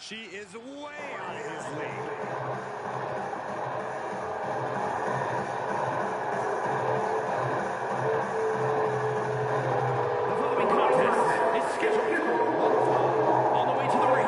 She is way out of his league. The following contest is scheduled for one fall on the way to the ring.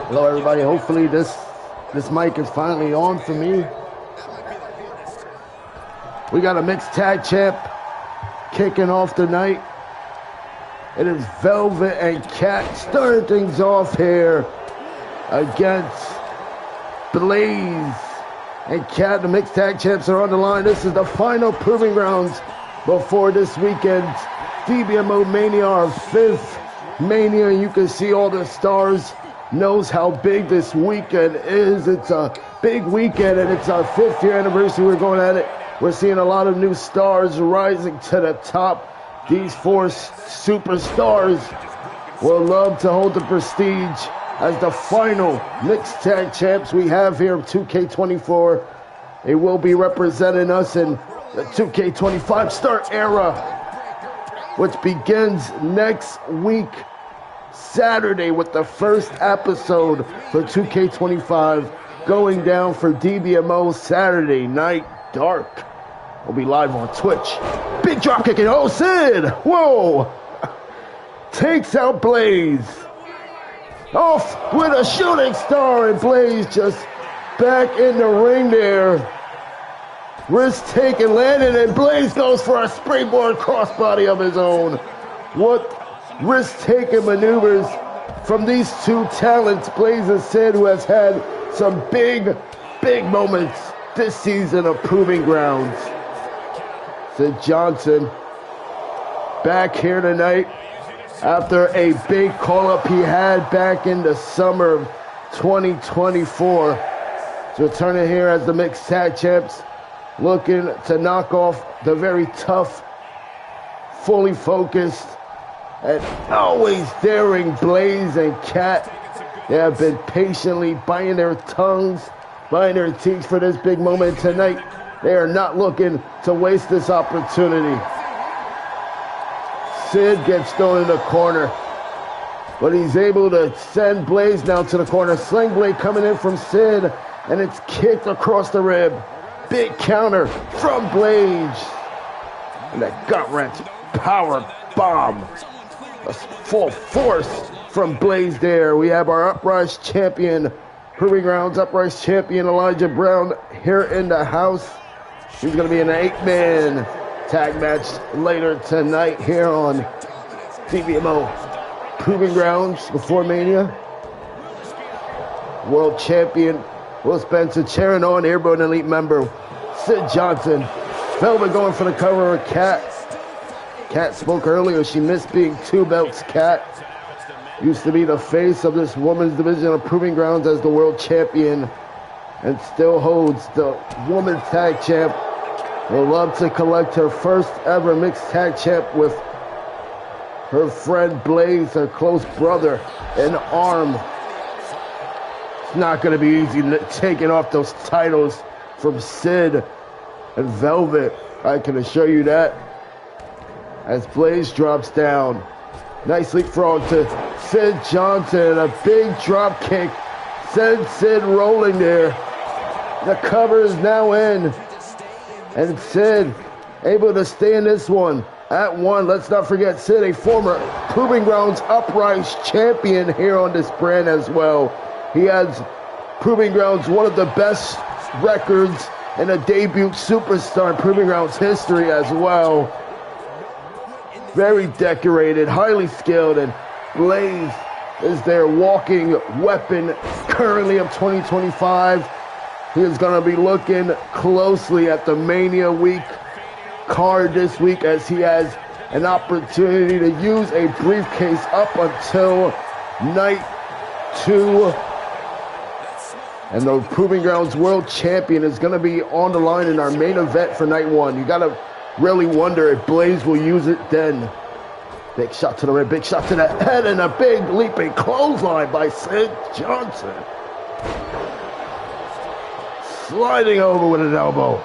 Hello everybody, hopefully this mic is finally on for me. We got a mixed tag champ kicking off the night. It is Velvet and Cat starting things off here against Blaze and Cat. The mixed tag champs are on the line. This is the final proving grounds before this weekend's DBMO Mania, our 5th Mania. You can see all the stars. Knows how big this weekend is. It's a big weekend and it's our 5th year anniversary. We're going at it. We're seeing a lot of new stars rising to the top. These 4 superstars will love to hold the prestige as the final mixed tag champs we have here of 2K24. They will be representing us in the 2K25 start era, which begins next week, Saturday, with the first episode for 2K25 going down for DBMO Saturday night dark. We'll be live on Twitch. Big drop kicking. Oh, Sid! Whoa! Takes out Blaze. Off with a shooting star, and Blaze just back in the ring there. Risk taken, landed, and Blaze goes for a springboard crossbody of his own. What risk-taking maneuvers from these two talents, Blaze and Sid, who has had some big moments this season of proving grounds. Sid Johnson back here tonight After a big call-up he had back in the summer of 2024. So returning here as the mixed tag champs, looking to knock off the very tough, fully focused, and always daring Blaze and Cat. They have been patiently biting their tongues, biting their teeth for this big moment tonight. They are not looking to waste this opportunity. Sid gets thrown in the corner, but he's able to send Blaze down to the corner. Sling Blade coming in from Sid, and it's kicked across the rib. Big counter from Blaze. And a gut-wrench power bomb. A full force from Blaze there. We have our Uprise champion, Proving Grounds Uprise champion Elijah Brown here in the house. He's going to be in an 8-man tag match later tonight here on DBMO Proving Grounds before Mania. World champion Will Spencer cheering on Airborne Elite member Sid Johnson. Velvet going for the cover of Cat. Cat spoke earlier. She missed being 2 belts. Cat used to be the face of this women's division of Proving Grounds as the world champion and still holds the women's tag champ. Will love to collect her first ever mixed tag champ with her friend Blaze, her close brother in arm. It's not going to be easy taking off those titles from Sid and Velvet. I can assure you that. As Blaze drops down. Nice leapfrog to Sid Johnson. A big drop kick. Sends Sid rolling there. The cover is now in. And Sid able to stay in this one at 1. Let's not forget Sid, a former Proving Grounds Uprise champion here on this brand as well. He has Proving Grounds one of the best records in a debut superstar in Proving Grounds history as well. Very decorated, highly skilled, and Blaze is their walking weapon currently of 2025. He is going to be looking closely at the Mania Week card this week as he has an opportunity to use a briefcase up until night 2. And the Proving Grounds World Champion is going to be on the line in our main event for night 1. You got to really wonder if Blaze will use it then. Big shot to the rib, big shot to the head, and a big leaping clothesline by Sid Johnson. Sliding over with an elbow.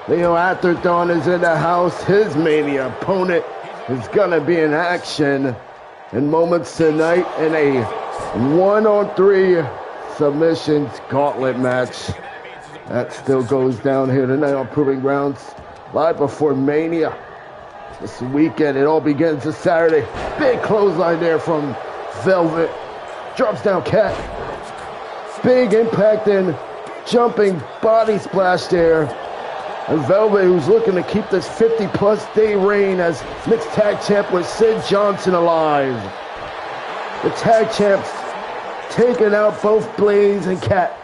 Leo Atherton is in the house. His Mania opponent is going to be in action in moments tonight in a 1-on-3 submissions gauntlet match. That still goes down here tonight on Proving Grounds. Live before Mania. This weekend, it all begins this Saturday. Big clothesline there from Velvet. Drops down Cat. Big impact and jumping body splash there. And Velvet, who's looking to keep this 50-plus day reign as mixed tag champ with Sid Johnson alive. The tag champs taking out both Blaze and Cat.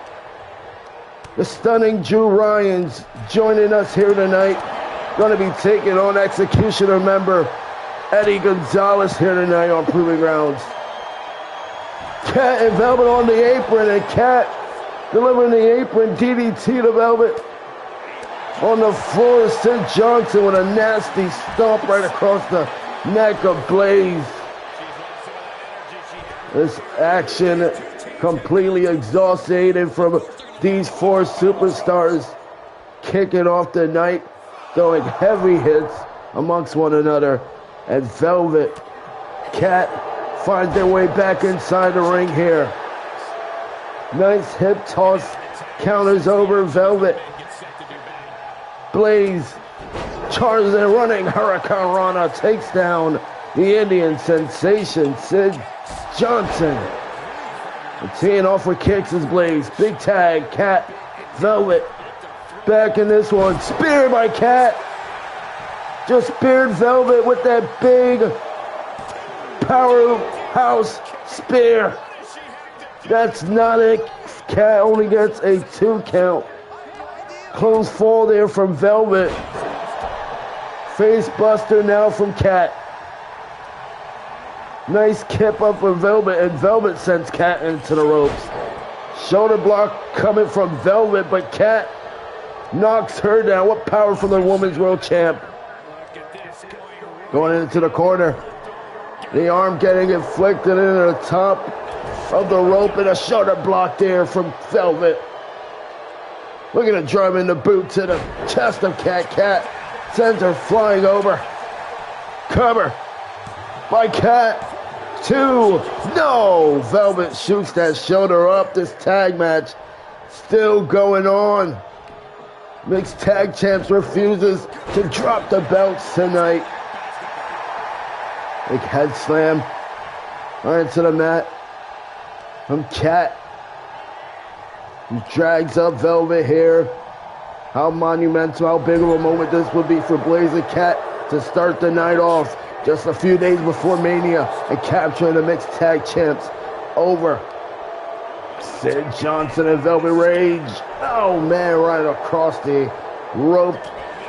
The stunning Drew Ryans joining us here tonight. Going to be taking on Executioner member Eddie Gonzalez here tonight on Proving Grounds. Cat and Velvet on the apron, and Cat delivering the apron DDT to Velvet. On the floor, Sid Johnson with a nasty stomp right across the neck of Blaze. This action completely exhausted from these 4 superstars kicking off the night, throwing heavy hits amongst one another. And Velvet, Cat find their way back inside the ring here. Nice hip toss, counters over Velvet. Blaze charges and running Hurricane Rana takes down the Indian sensation Sid Johnson. And teeing off with kicks is Blaze. Big tag, Cat, Velvet. Back in this one, spear by Cat. Just speared Velvet with that big powerhouse spear. That's not it. Cat only gets a 2 count. Close fall there from Velvet. Face buster now from Cat. Nice kip up from Velvet, and Velvet sends Cat into the ropes. Shoulder block coming from Velvet, but Cat knocks her down. What power from the Women's World Champ. Going into the corner. The arm getting inflicted into the top of the rope, and a shoulder block there from Velvet. Looking to drum in the boot to the chest of Cat. Cat sends her flying over. Cover by Cat. 2. No! Velvet shoots that shoulder up. This tag match still going on. Mixed Tag Champs refuses to drop the belts tonight. Big head slam right into the mat from Cat. He drags up Velvet here. How monumental, how big of a moment this would be for Blazing Cat to start the night off just a few days before Mania and capturing the Mixed Tag Champs over. Sid Johnson and Velvet Rage. Oh man, right across the rope.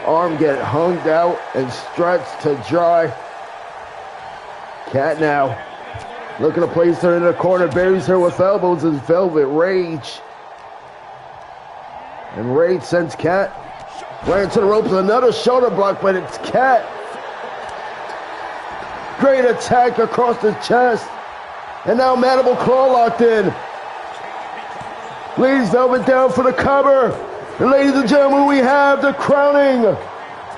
Arm get hung out and stretched to dry. Cat now looking to place her in the corner, buries her with elbows as Velvet Rage. And Rage sends Cat right into the ropes. Another shoulder block, but it's Cat. Great attack across the chest. And now Mandible Claw locked in. Leads Velvet down for the cover. And ladies and gentlemen, we have the crowning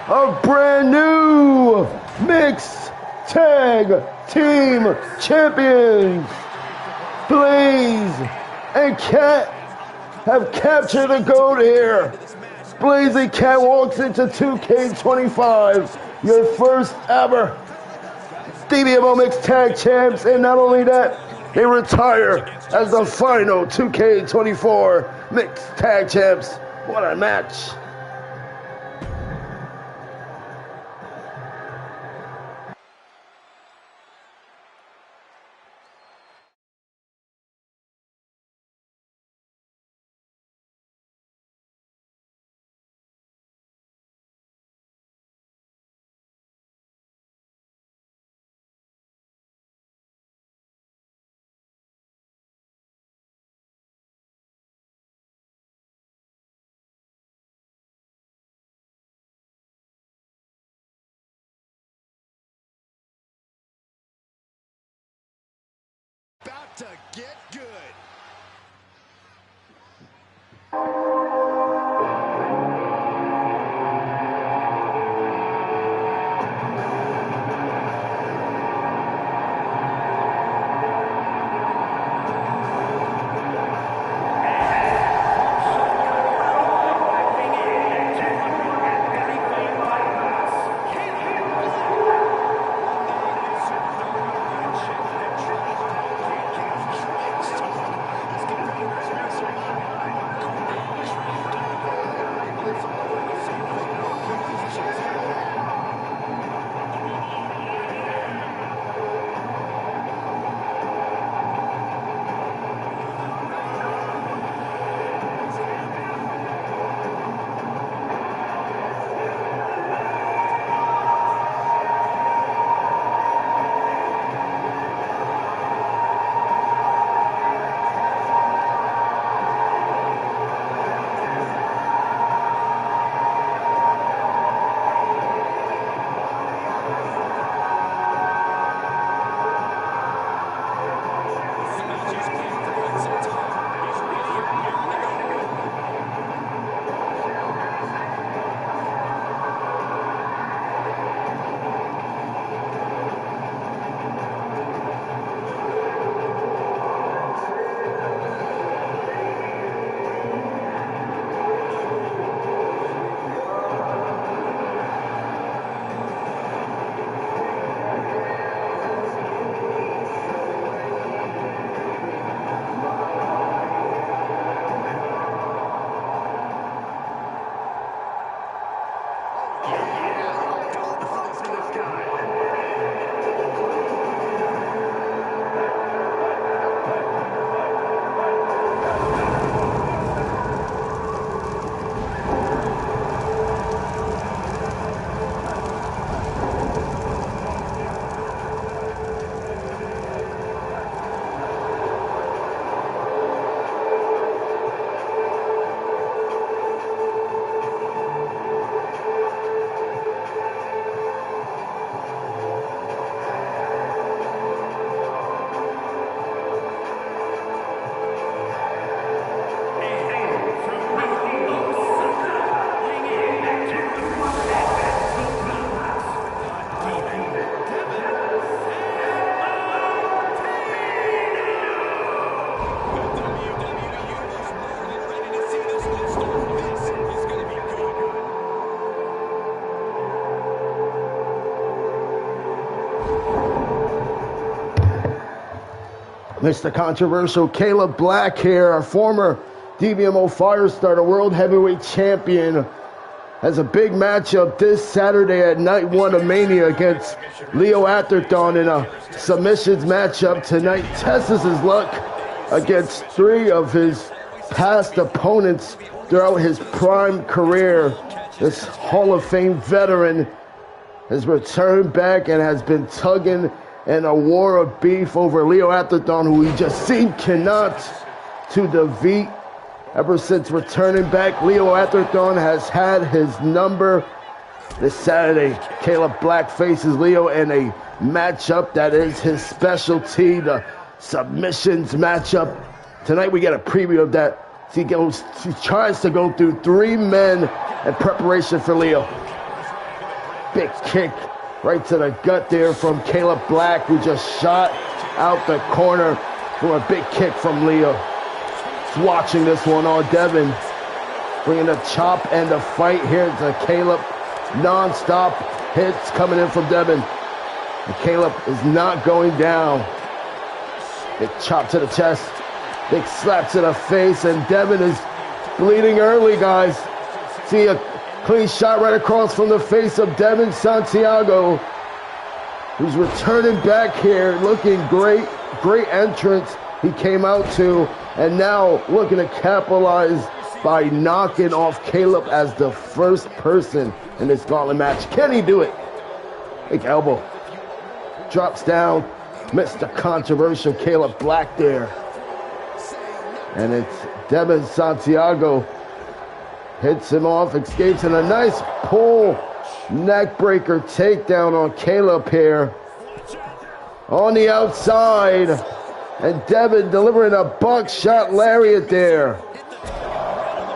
of brand new Mixed Tag Team Champions. Blaze and Cat have captured the gold here. Blazing Cat walks into 2K25, your first ever DBMO Mixed Tag Champs, and not only that, they retire as the final 2K24 Mixed Tag Champs. What a match. About to get good. Mr. Controversial Caleb Black here, our former DBMO Firestarter World Heavyweight Champion, has a big matchup this Saturday at Night 1 of Mania against Leo Atherton in a submissions matchup tonight. Tests his luck against 3 of his past opponents throughout his prime career. This Hall of Fame veteran has returned back and has been tugging in a war of beef over Leo Atherton, who he just seemed cannot to defeat. Ever since returning back, Leo Atherton has had his number. This Saturday, Caleb Black faces Leo in a matchup that is his specialty, the submissions matchup. Tonight we get a preview of that. He tries to go through 3 men in preparation for Leo. Big kick right to the gut there from Caleb Black, who just shot out the corner for a big kick from Leo. He's watching this one on Devin, bringing the chop and the fight here to Caleb. Non-stop hits coming in from Devin. And Caleb is not going down. Big chop to the chest, big slap to the face, and Devin is bleeding early, guys. See a clean shot right across from the face of Devin Santiago, who's returning back here, looking great. Great entrance he came out to, and now looking to capitalize by knocking off Caleb as the first person in this gauntlet match. Can he do it? Big elbow. Drops down. Mr. Controversial Caleb Black there. And it's Devin Santiago. Hits him off, escapes, and a nice pull neckbreaker takedown on Caleb here. On the outside, and Devin delivering a buckshot lariat there.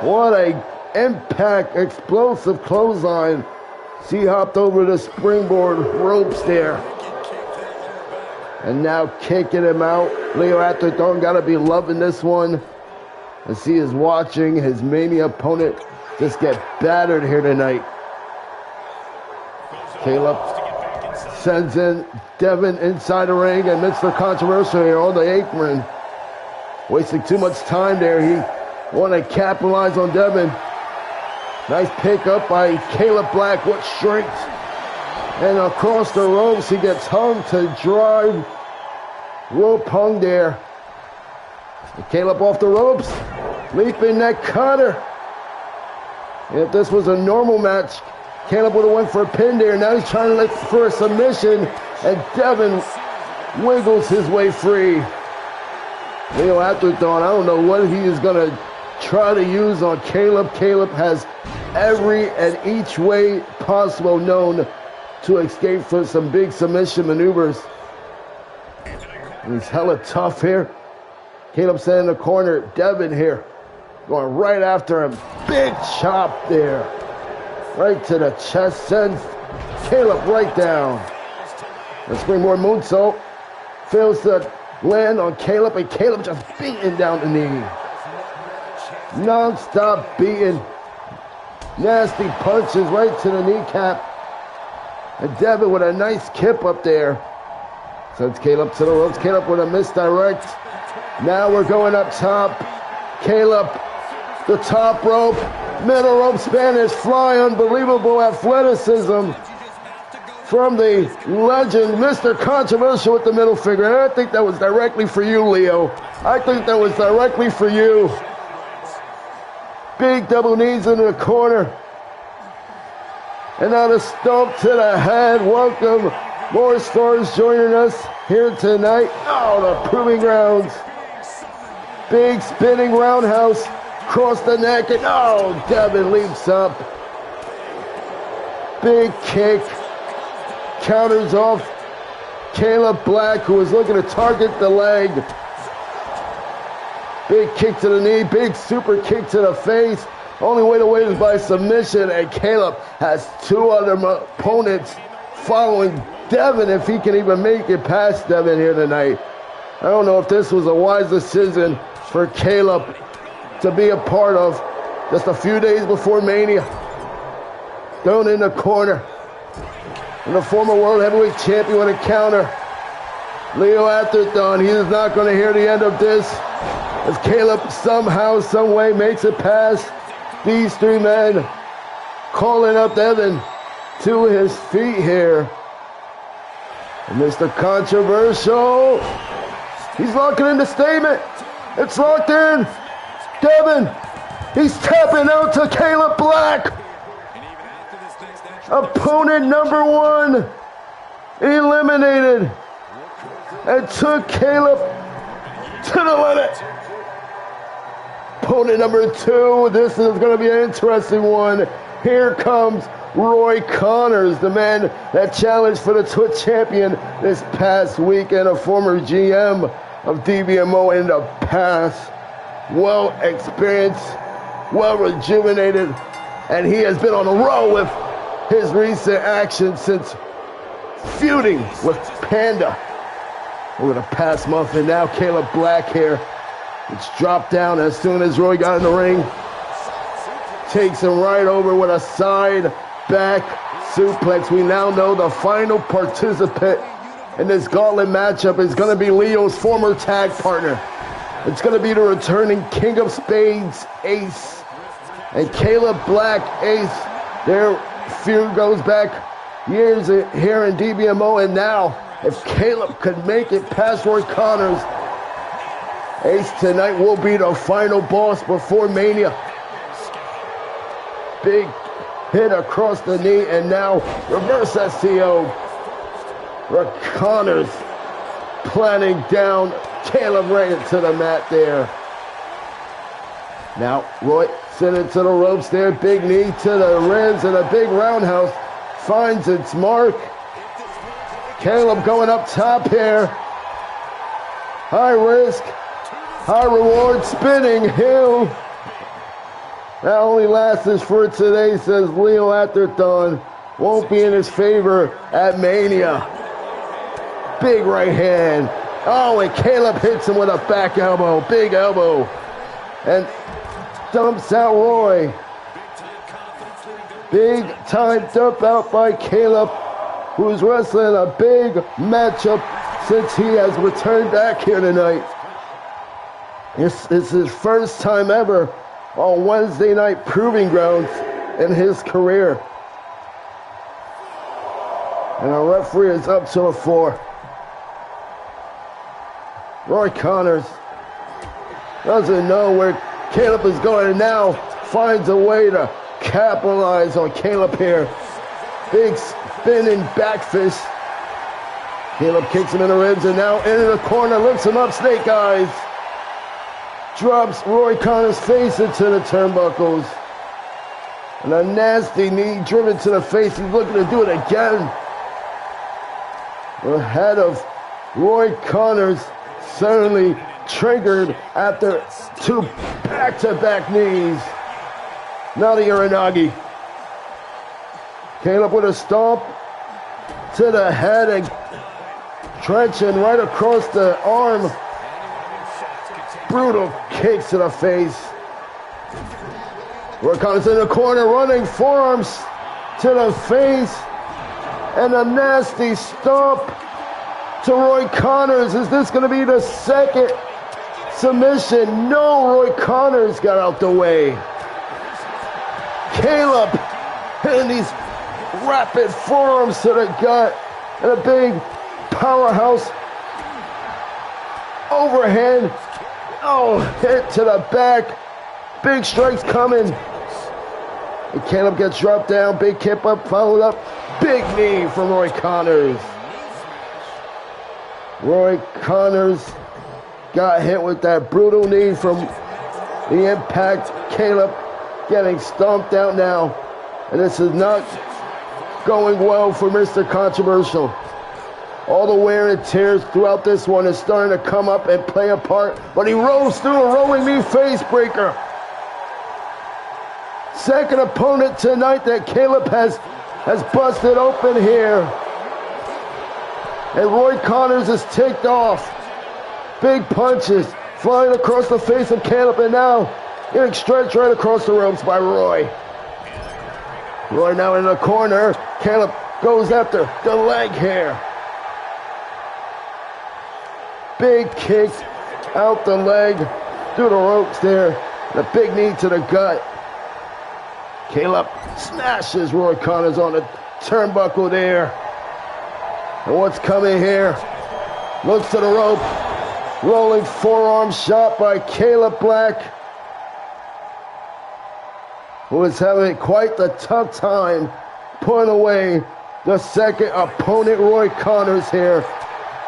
What a impact, explosive clothesline. He hopped over the springboard ropes there. And now kicking him out. Leo Atherton gotta be loving this one, as he is watching his Mania opponent just get battered here tonight. Caleb sends in Devin inside the ring, and Mr. Controversial here on the apron. Wasting too much time there. He want to capitalize on Devin. Nice pickup by Caleb Black, with strength. And across the ropes, he gets hung to drive. Rope hung there. And Caleb off the ropes. Leaping neck cutter. If this was a normal match, Caleb would have went for a pin there. Now he's trying to look for a submission, and Devin wiggles his way free. Leo Atherton, I don't know what he is going to try to use on Caleb. Caleb has every and each way possible known to escape from some big submission maneuvers. And he's hella tough here. Caleb sitting in the corner. Devin here, going right after him. Big chop there. Right to the chest. Sends Caleb right down. The springboard moonsault fails to land on Caleb, and Caleb just beating down the knee. Non-stop beating. Nasty punches right to the kneecap. And Devin with a nice kip up there. Sends Caleb to the ropes. Caleb with a misdirect. Now we're going up top. Caleb, the top rope, middle rope Spanish fly, unbelievable athleticism from the legend, Mr. Controversial, with the middle finger. And I think that was directly for you, Leo. I think that was directly for you. Big double knees into the corner. And now the stomp to the head. Welcome, more stars joining us here tonight. Oh, the proving grounds. Big spinning roundhouse across the neck, and oh, Devin leaps up. Big kick. Counters off Caleb Black, who is looking to target the leg. Big kick to the knee, big super kick to the face. Only way to win is by submission, and Caleb has 2 other opponents following Devin, if he can even make it past Devin here tonight. I don't know if this was a wise decision for Caleb to be a part of just a few days before Mania. Thrown in the corner. And the former World Heavyweight Champion with a counter. Leo Atherton, he is not going to hear the end of this. As Caleb somehow, some way makes it past these three men, calling up Evan to his feet here. And Mr. Controversial, he's locking in the statement. It's locked in. Devin, he's tapping out to Caleb Black. Opponent number one eliminated and took Caleb to the limit. Opponent number two, this is going to be an interesting one. Here comes Roy Connors, the man that challenged for the Twitch champion this past week and a former GM of DBMO in the past. Well experienced, well rejuvenated, and he has been on a roll with his recent action since feuding with Panda over the past month. And now Caleb Black here. It's dropped down as soon as Roy got in the ring. Takes him right over with a side back suplex. We now know the final participant in this gauntlet matchup is going to be Leo's former tag partner. It's going to be the returning King of Spades, Ace. And Caleb Black, Ace, their feud goes back years here in DBMO. And now, if Caleb could make it past Roy Connors, Ace tonight will be the final boss before Mania. Big hit across the knee, and now reverse STO. Roy Connors planting down Caleb right into the mat there. Now Roy sent it to the ropes there. Big knee to the ribs and a big roundhouse finds its mark. Caleb going up top here. High risk, high reward, spinning heel. That only lasts for today, says Leo Atherton. Won't be in his favor at Mania. Big right hand. Oh, and Caleb hits him with a back elbow, big elbow. And dumps out Roy. Big time dump out by Caleb, who's wrestling a big matchup since he has returned back here tonight. It's his first time ever on Wednesday Night Proving Grounds in his career. And our referee is up to the floor. Roy Connors doesn't know where Caleb is going and now finds a way to capitalize on Caleb here. Big spinning back fist. Caleb kicks him in the ribs and now into the corner, lifts him up, snake eyes. Drops Roy Connors' face into the turnbuckles. And a nasty knee driven to the face. He's looking to do it again. The head of Roy Connors certainly triggered after two back-to-back knees. Now the Uranagi. Caleb with a stomp to the head and trenching right across the arm. Brutal kicks to the face. Roy Connors in the corner, running forearms to the face. And a nasty stomp to Roy Connors. Is this going to be the second submission? No, Roy Connors got out the way. Caleb hitting these rapid forearms to the gut. And a big powerhouse overhand. Oh, hit to the back. Big strikes coming. And Caleb gets dropped down. Big kick up, followed up. Big knee from Roy Connors. Roy Connors got hit with that brutal knee from the impact. Caleb getting stomped out now. And this is not going well for Mr. Controversial. All the wear and tears throughout this one is starting to come up and play a part, but he rolls through a rolling knee face breaker. Second opponent tonight that Caleb has busted open here. And Roy Connors is ticked off. Big punches flying across the face of Caleb, and now getting stretched right across the ropes by Roy. Roy now in the corner. Caleb goes after the leg here. Big kick out the leg, through the ropes there. And a big knee to the gut. Caleb smashes Roy Connors on the turnbuckle there. And what's coming here? Looks to the rope. Rolling forearm shot by Caleb Black, who is having quite the tough time pulling away the second opponent, Roy Connors here.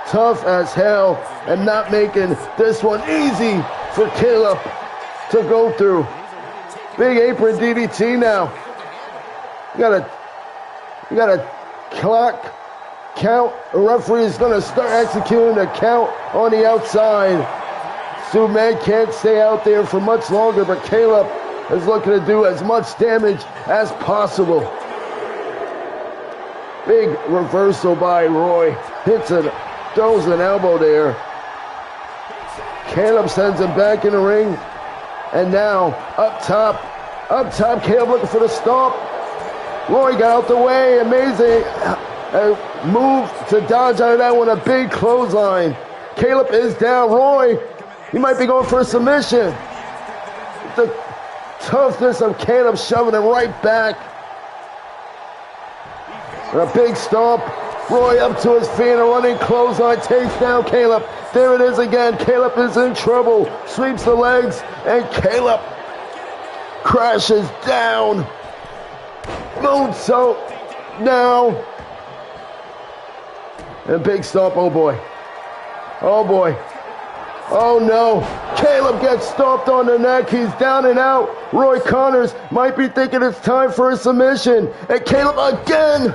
Tough as hell and not making this one easy for Caleb to go through. Big apron DDT now. You gotta clock, count. The referee is gonna start executing the count on the outside. Stu Man can't stay out there for much longer, but Caleb is looking to do as much damage as possible. Big reversal by Roy. Hits it, throws an elbow there. Caleb sends him back in the ring. And now, up top, Caleb looking for the stomp. Roy got out the way, amazing move to dodge out of that one, a big clothesline. Caleb is down. Roy, he might be going for a submission. The toughness of Caleb shoving him right back. And a big stomp. Roy up to his feet, a running clothesline takes down Caleb. There it is again. Caleb is in trouble. Sweeps the legs, and Caleb crashes down. Moonsault now. And big stomp. Oh boy. Oh boy. Oh no. Caleb gets stomped on the neck. He's down and out. Roy Connors might be thinking it's time for a submission. And Caleb again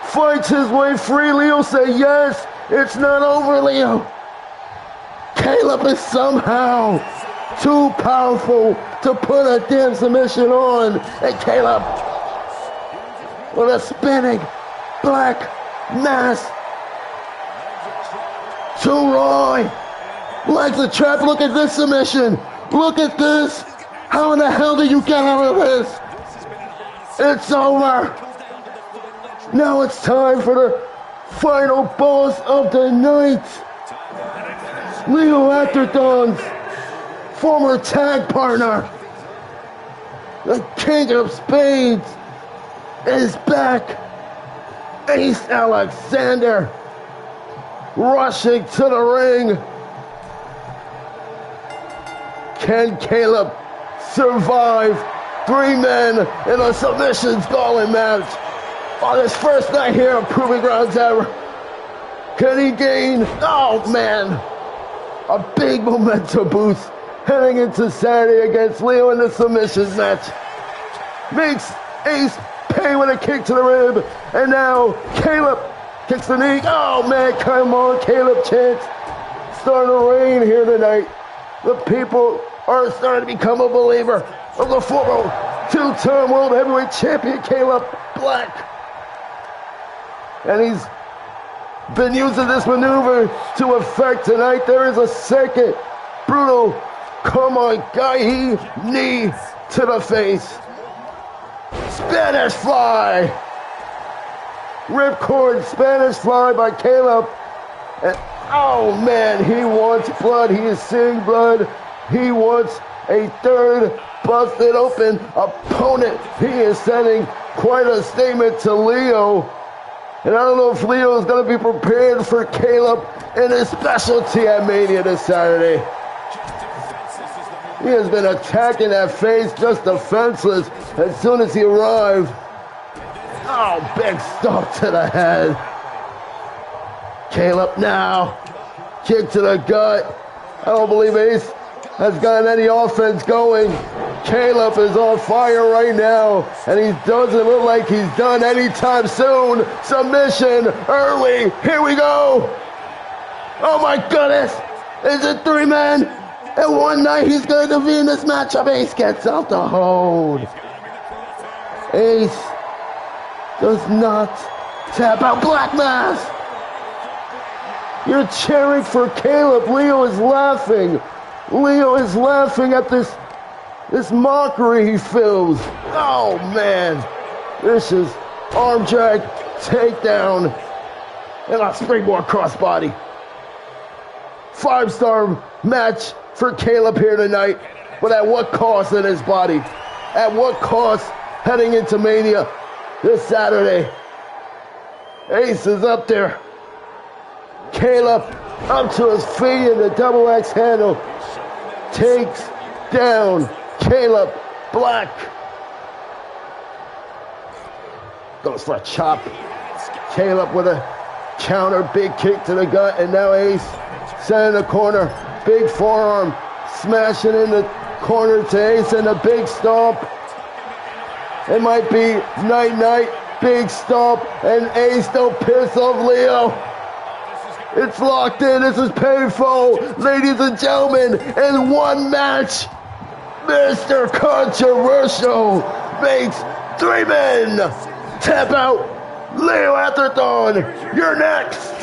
fights his way free. Leo say yes. It's not over, Leo. Caleb is somehow too powerful to put a damn submission on. And Caleb with a spinning black mass to Roy. Legs of trap. Look at this submission. Look at this. How in the hell did you get out of this? It's over. Now it's time for the final boss of the night. Leo Afterdawn's former tag partner, the King of Spades, is back. Ace Alexander rushing to the ring. Can Caleb survive 3 men in a submissions gauntlet match on his first night here at Proving Grounds ever? Can he gain, oh man, a big momentum boost heading into Saturday against Leo in the submissions match? Makes Ace pay with a kick to the rib, and now Caleb kicks the knee. Oh man, come on, Caleb chants starting to rain here tonight. The people are starting to become a believer of the former 2-time world heavyweight champion Caleb Black. And he's been using this maneuver to effect tonight. There is a second brutal, come on, guy knee to the face. Spanish fly. Ripcord Spanish fly by Caleb. And oh man, he wants blood. He is seeing blood. He wants a third busted open opponent. He is sending quite a statement to Leo. And I don't know if Leo is going to be prepared for Caleb in his specialty at Mania this Saturday. He has been attacking that face, just defenseless as soon as he arrived. Oh, big stomp to the head. Caleb now. Kick to the gut. I don't believe Ace has gotten any offense going. Caleb is on fire right now, and he doesn't look like he's done anytime soon. Submission early. Here we go. Oh my goodness. Is it 3 men? And one night he's going to be in this matchup. Ace gets out the hold. Ace does not tap out. Black Mass. You're cheering for Caleb. Leo is laughing. Leo is laughing at this mockery he feels. Oh man. Vicious arm drag, takedown, and a springboard crossbody. 5-star match for Caleb here tonight. But at what cost in his body? At what cost heading into Mania this Saturday? Ace is up there. Caleb up to his feet in the double X handle. Takes down Caleb Black. Goes for a chop. Caleb with a counter, big kick to the gut, and now Ace set in the corner. Big forearm, smashing in the corner to Ace, and a big stomp. It might be night-night, big stomp, and Ace don't piss off Leo. It's locked in, this is painful, ladies and gentlemen, in one match, Mr. Controversial makes 3 men tap out. Leo Atherton, you're next.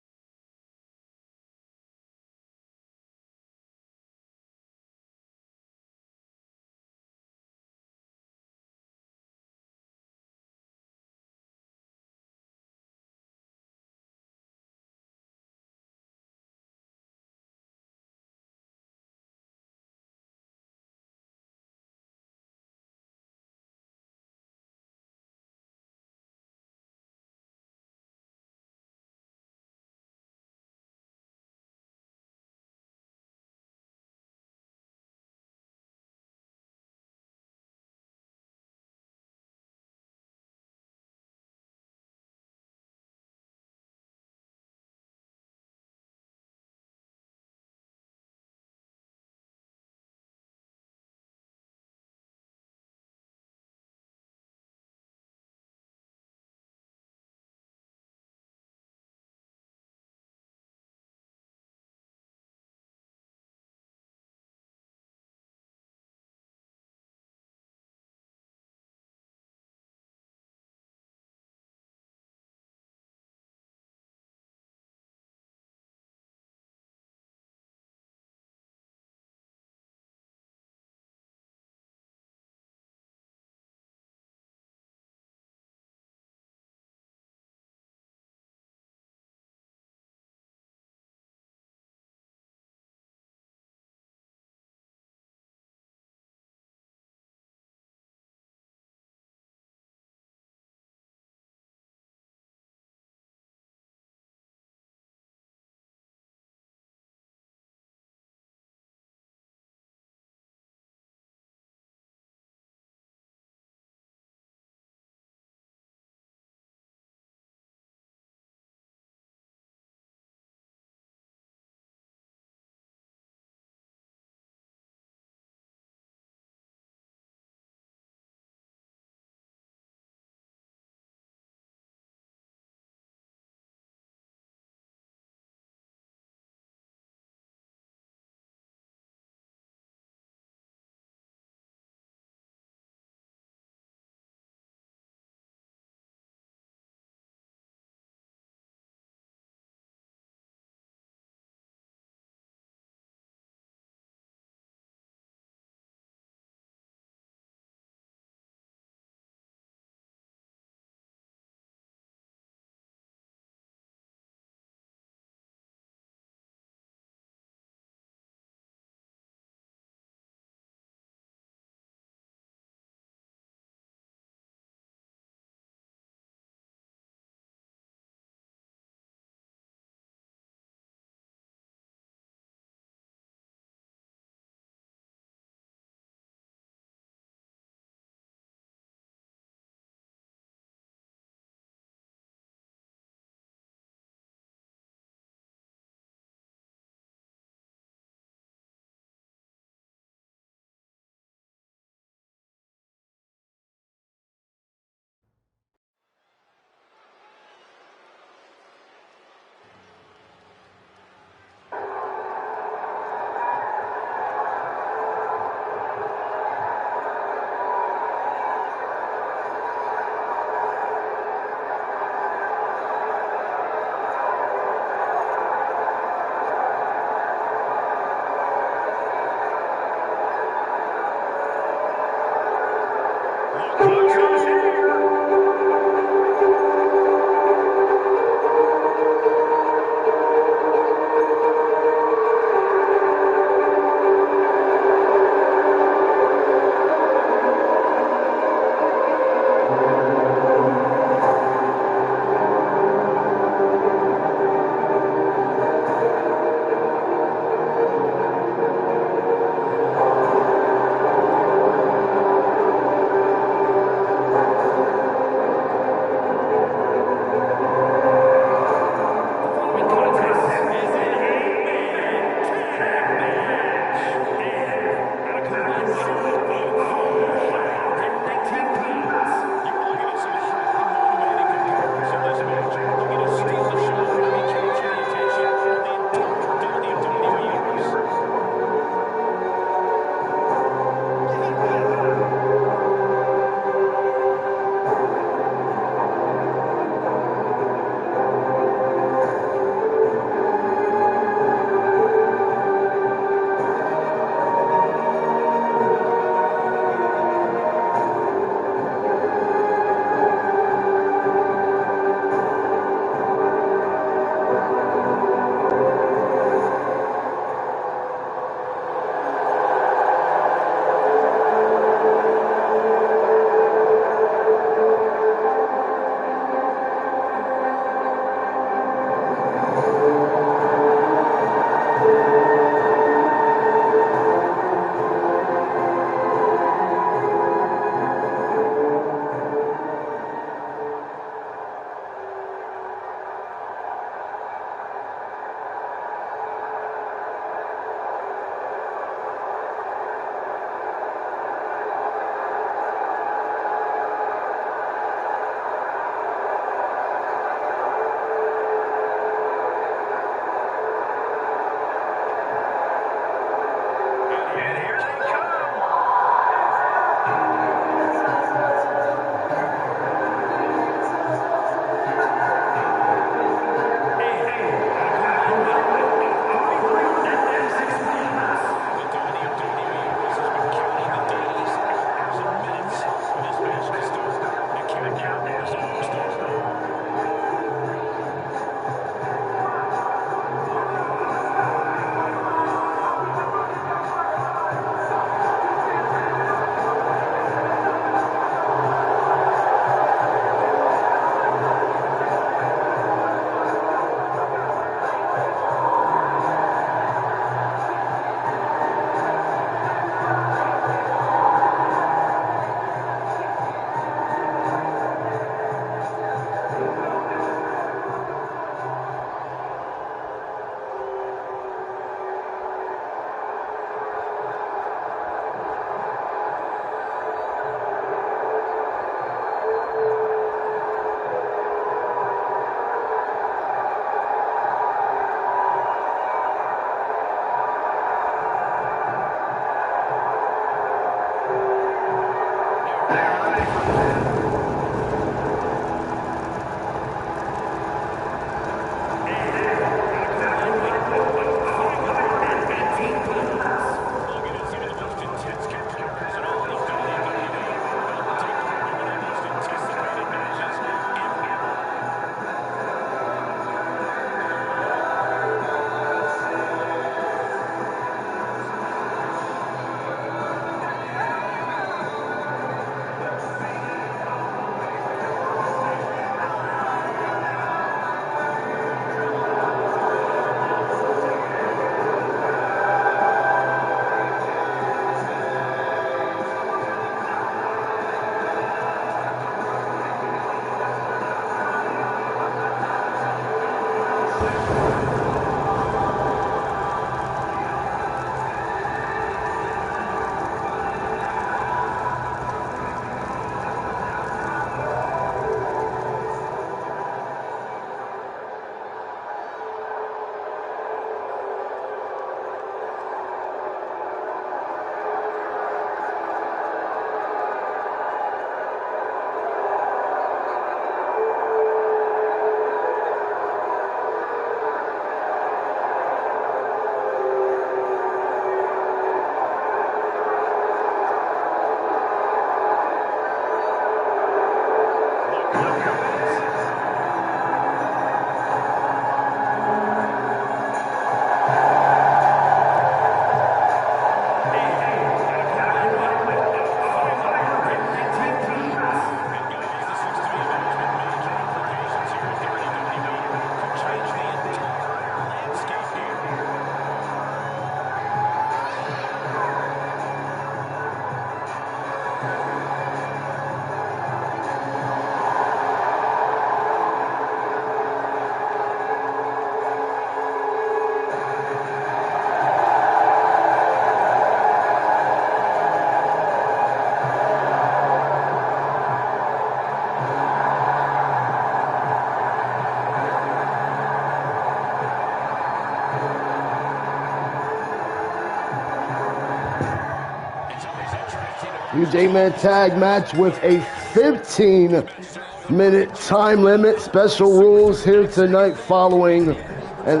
Huge 8-man tag match with a 15-minute time limit. Special rules here tonight following an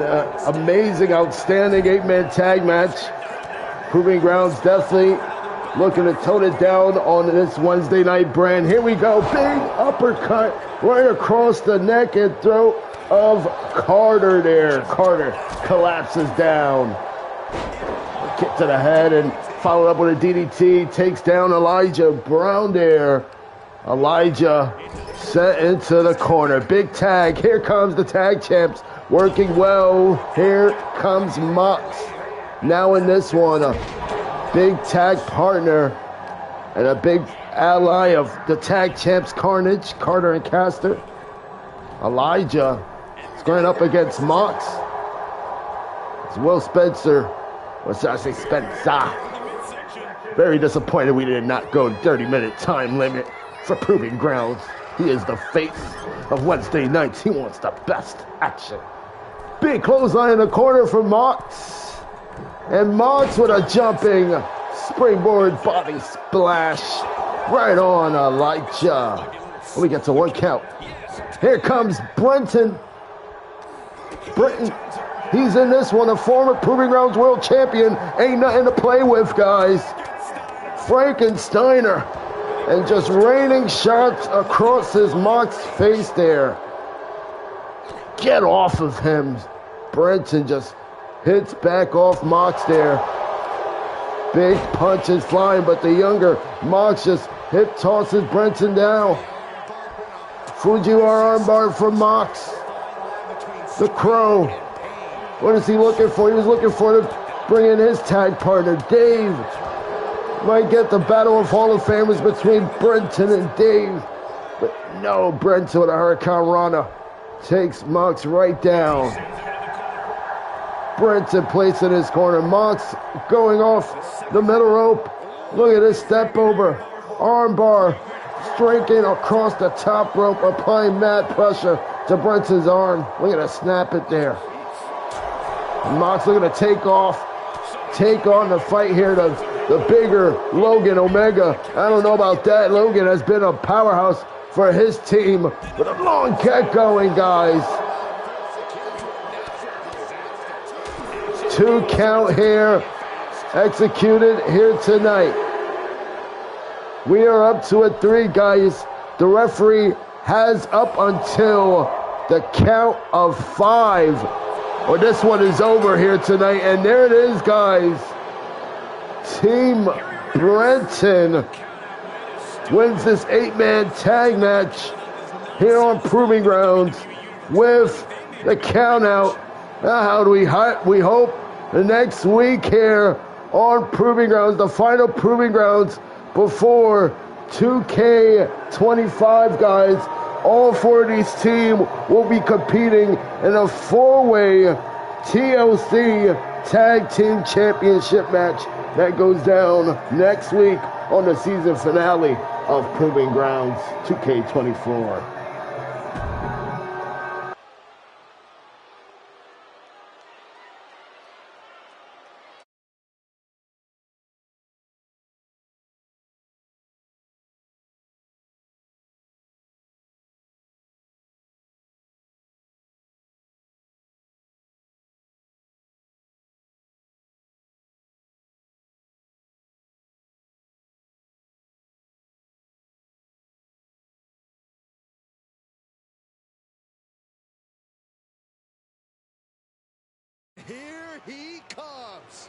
amazing, outstanding 8-man tag match. Proving Grounds definitely looking to tone it down on this Wednesday night brand. Here we go. Big uppercut right across the neck and throat of Carter there. Carter collapses down. Kick to the head and followed up with a DDT. Takes down Elijah Brown there. Elijah set into the corner. Big tag. Here comes the tag champs. Working well. Here comes Mox. Now in this one, a big tag partner and a big ally of the tag champs, Carnage, Carter and Caster. Elijah squaring up against Mox. It's Will Spencer. What's I say, Spencer? Very disappointed we did not go 30-minute time limit for Proving Grounds. He is the face of Wednesday nights. He wants the best action. Big clothesline in the corner for Mox. And Mox with a jumping springboard body splash right on Elijah. We get to 1 count. Here comes Brenton. He's in this one, a former Proving Grounds world champion. Ain't nothing to play with, guys. Frankensteiner. And just raining shots across his Mox face there. Get off of him. Brenton just hits back off Mox there. Big punches flying, but the younger Mox just hip tosses Brenton down. Fujiwara armbar from Mox. The Crow. What is he looking for? He was looking for to bring in his tag partner, Dave. Might get the battle of Hall of Famers between Brenton and Dave. But no, Brenton with a Hurricane Rana takes Mox right down. Brenton placed in his corner. Mox going off the middle rope. Look at this step over. Armbar. Striking across the top rope, applying mad pressure to Brenton's arm. Look at that snap it there. Mox looking to take on the fight here. The bigger Logan Omega. I don't know about that. Logan has been a powerhouse for his team. With a long kick going, guys. 2 count here. Executed here tonight. We are up to a 3, guys. The referee has up until the count of 5. Or this one is over here tonight. And there it is, guys. Team Brenton wins this 8-man tag match here on Proving Grounds with the count out. Now how do we hope the next week here on Proving Grounds, the final Proving Grounds before 2K25, guys. All 4 of these teams will be competing in a 4-way TLC Tag Team Championship match that goes down next week on the season finale of Proving Grounds 2K24. Here he comes.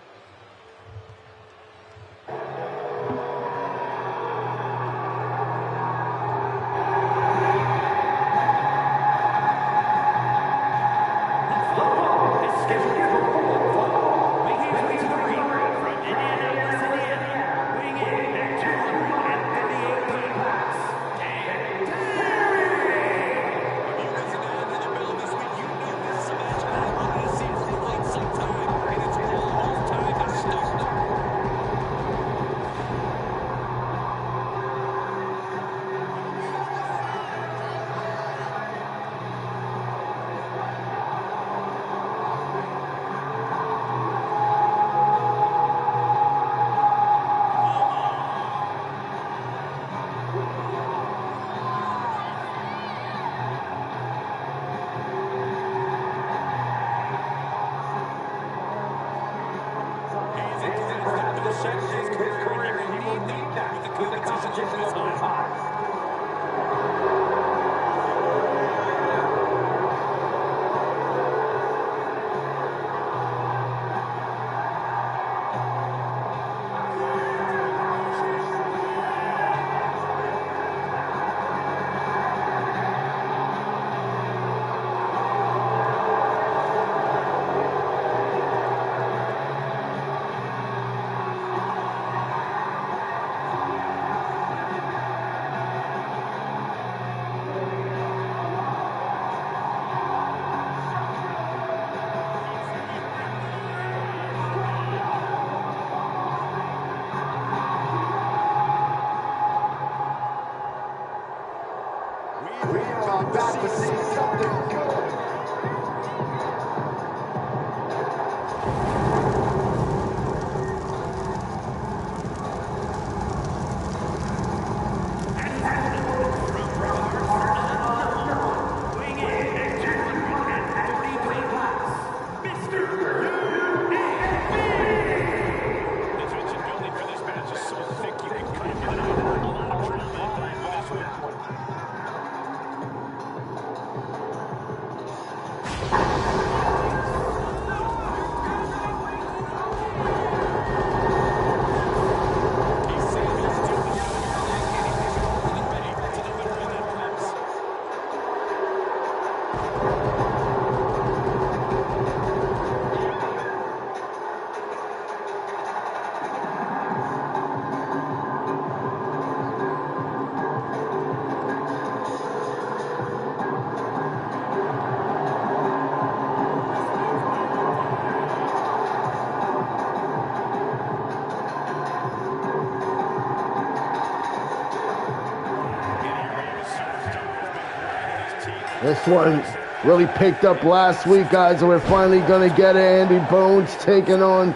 This one really picked up last week, guys, and we're finally going to get Andy Bones taking on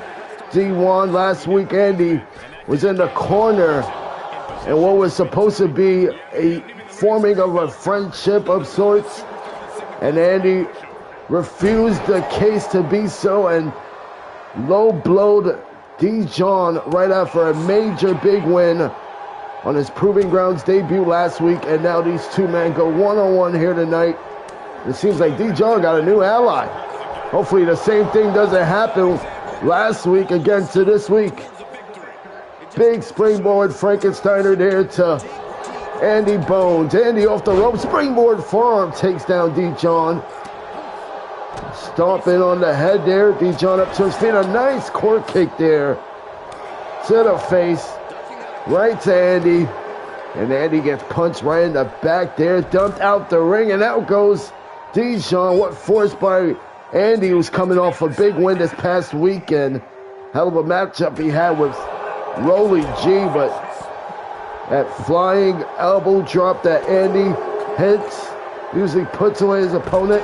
Dejuan. Last week, Andy was in the corner, and what was supposed to be a forming of a friendship of sorts, and Andy refused the case to be so and low-blowed Dejuan right after a major big win on his Proving Grounds debut last week, and now these two men go one-on-one here tonight. It seems like Dejuan got a new ally. Hopefully the same thing doesn't happen last week again to this week. Big springboard Frankensteiner there to Andy Bones. Andy off the rope, springboard forearm takes down Dejuan. Stomping on the head there, Dejuan up to his feet. A nice court kick there to the face. Right to Andy, and Andy gets punched right in the back there, dumped out the ring, and out goes Dejuan. What forced by Andy, who's coming off a big win this past weekend. Hell of a matchup he had with Rolly G, but that flying elbow drop that Andy hits usually puts away his opponent.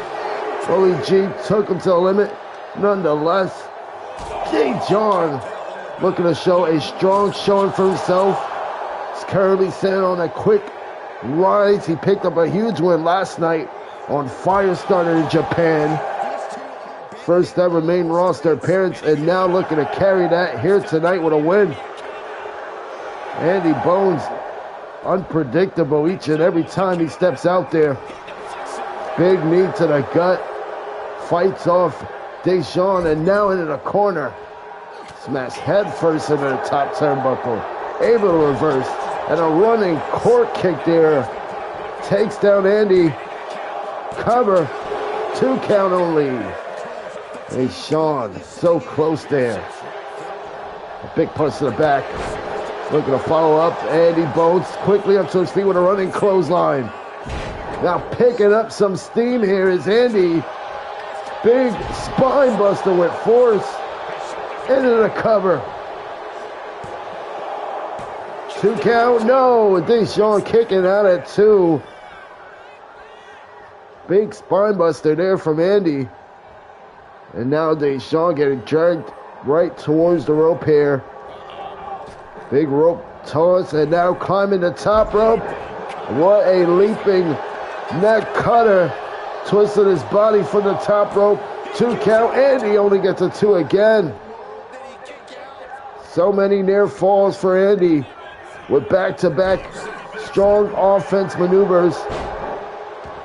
Rolly G took him to the limit. Nonetheless, Dejuan looking to show a strong showing for himself. He's currently sitting on a quick rise. He picked up a huge win last night on Firestarter in Japan. First ever main roster appearance, and now looking to carry that here tonight with a win. Andy Bones, unpredictable each and every time he steps out there. Big knee to the gut. Fights off Dejuan, and now into the corner. Smash head first into the top turnbuckle. Able to reverse. And a running court kick there. Takes down Andy. Cover. 2 count only. Hey, Sean, so close there. A big punch to the back. Looking to follow up. Andy Bones quickly up to his feet with a running clothesline. Now picking up some steam here is Andy. Big spine buster with force. Into the cover. 2 count. No. Dejuan kicking out at 2. Big spine buster there from Andy. And now Dejuan getting dragged right towards the rope here. Big rope toss, and now climbing the top rope. What a leaping neck cutter. Twisted his body from the top rope. 2 count. Andy only gets a 2 again. So many near falls for Andy with back-to-back strong offense maneuvers.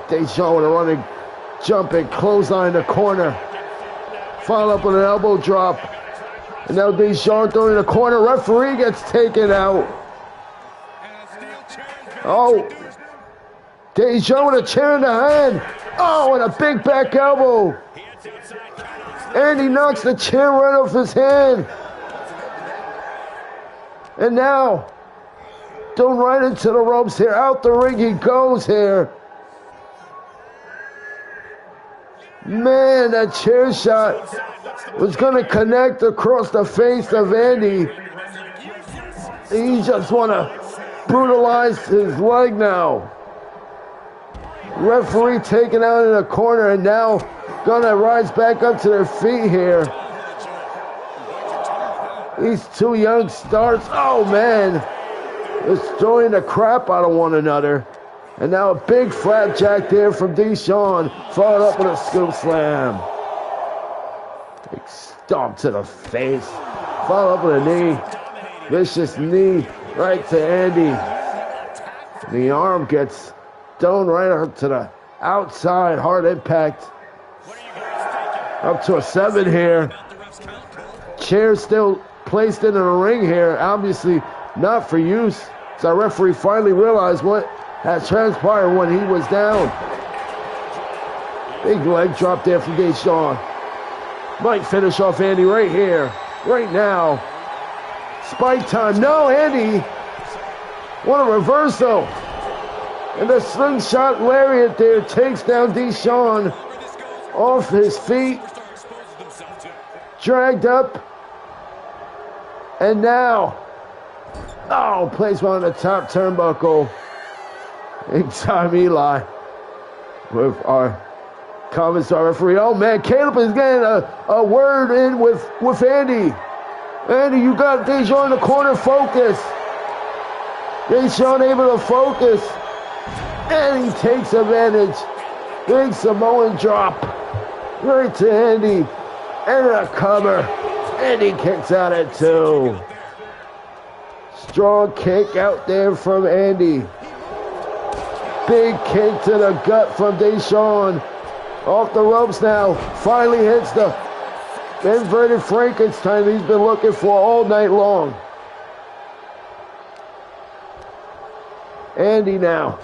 Dejuan with a running jump and clothesline in the corner. Follow up with an elbow drop. And now Dejuan throwing in the corner. Referee gets taken out. Oh. Dejuan with a chair in the hand. Oh, and a big back elbow. And he knocks the chair right off his hand. And now, thrown right into the ropes here. Out the ring he goes here. Man, that chair shot was going to connect across the face of Andy. He just want to brutalize his leg now. Referee taken out in the corner and now gonna rise back up to their feet here. These two young stars, oh man, destroying the crap out of one another. And now a big flapjack there from Dejuan, followed up with a scoop slam. Big stomp to the face, followed up with a knee. Vicious knee right to Andy. The arm gets thrown right up to the outside, hard impact. Up to a 7 here. Chair still placed into the ring here, obviously not for use. So our referee finally realized what had transpired when he was down. Big leg drop there from Dejuan. Might finish off Andy right here, right now. Spike time. No, Andy. What a reversal. And the slingshot lariat there takes down Dejuan off his feet. Dragged up. And now, oh, plays one on the top turnbuckle. Big time Eli with our commentary referee. Oh man, Caleb is getting a word in with Andy. Andy, you got Dejuan in the corner, focus. Dejuan able to focus. And he takes advantage. Big Samoan drop. Right to Andy. And a cover. Andy kicks out at 2. Strong kick out there from Andy. Big kick to the gut from Dejuan. Off the ropes now. Finally hits the inverted Frankenstein he's been looking for all night long. Andy now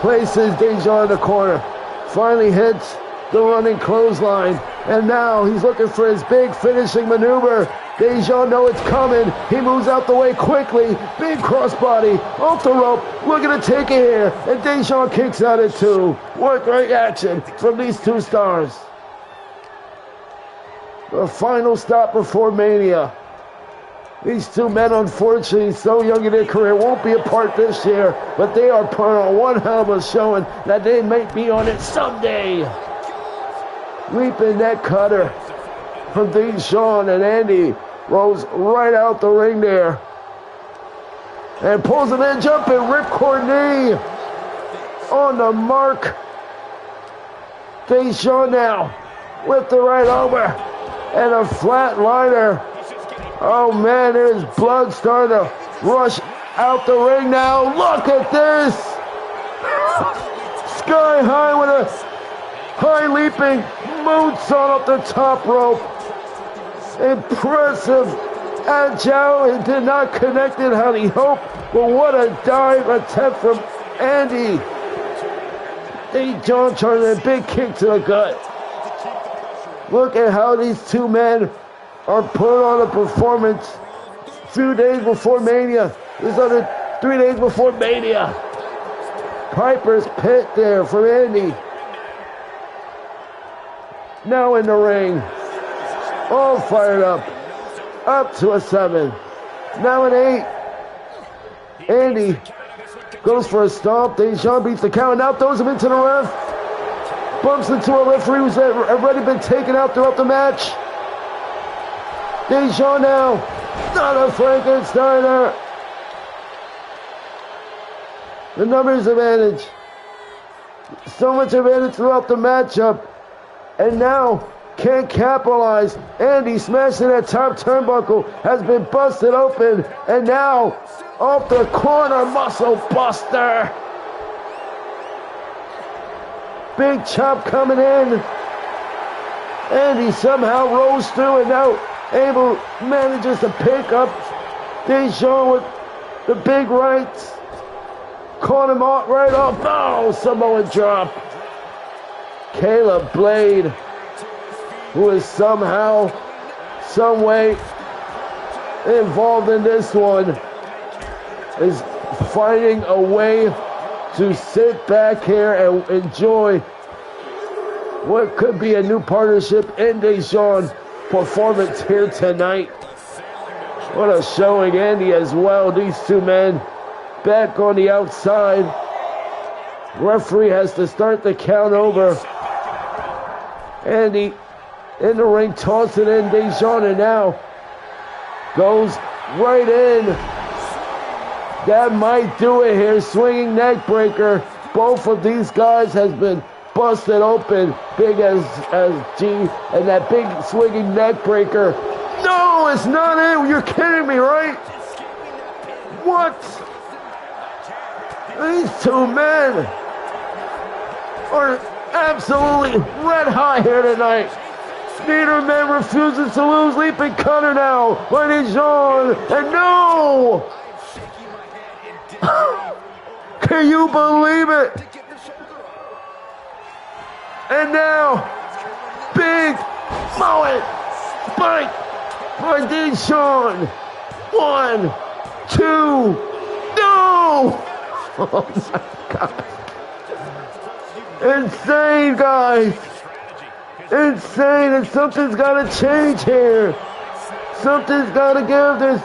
places Dejuan in the corner. Finally hits the running clothesline. And now he's looking for his big finishing maneuver. Dejuan knows it's coming. He moves out the way quickly. Big crossbody off the rope. Looking to take it here. And Dejuan kicks out at 2. What great action from these two stars. The final stop before Mania. These two men, unfortunately, so young in their career, won't be a part this year, but they are putting on one hell of a showing that they might be on it someday. Leaping neck cutter from Dejuan, and Andy rolls right out the ring there. And pulls him in, jumping, ripcord knee on the mark. Dejuan now with the right over and a flat liner. Oh man, there's blood starting to rush out the ring now. Look at this! Sky high with a high leaping moonsault up the top rope. Impressive, agile, and did not connect it how he hoped. But what a dive attempt from Andy. Dejuan turning a big kick to the gut. Look at how these two men are put on a performance a few days before Mania. This other 3 days before Mania. Piper's Pit there for Andy. Now in the ring. All fired up. Up to a 7. Now an 8. Andy goes for a stomp. Dejuan beats the count. Now throws him into the ref. Bumps into a referee who's already been taken out throughout the match. Dejuan now, not a Frankensteiner. The numbers advantage. So much advantage throughout the matchup. And now, can't capitalize. Andy smashing that top turnbuckle has been busted open, and now off the corner, muscle buster. Big chop coming in. Andy somehow rolls through and now manages to pick up Dejuan with the big rights. Caught him out right off. Oh, Samoan drop. Caleb Blade, who is somehow, some way involved in this one, is finding a way to sit back here and enjoy what could be a new partnership in Dejuan performance here tonight. What a showing, Andy, as well. These two men back on the outside. Referee has to start the count over. Andy in the ring, toss it in. Dejuan, and now goes right in. That might do it here. Swinging neck breaker. Both of these guys has been busted open. Big as G, and that big swinging neck breaker. No, it's not it. You're kidding me, right? What? These two men are absolutely red hot here tonight. Neither man refuses to lose. Leaping cutter now by Dejuan, and no! Can you believe it? And now, big mullet spike by Dejuan. 1, 2, no! Oh my God. Insane, guys. Insane, and something's got to change here. Something's got to give. There's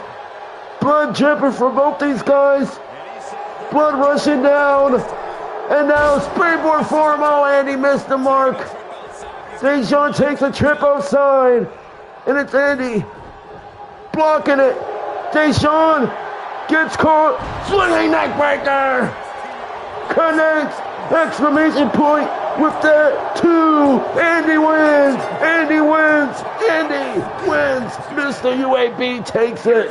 blood dripping from both these guys. Blood rushing down. And now springboard form. Oh, Andy missed the mark. Dejuan takes a trip outside. And it's Andy blocking it. Dejuan gets caught. Swinging neck breaker. Connects. Exclamation point with that 2. Andy wins. Andy wins. Andy wins. Mr. UAB takes it.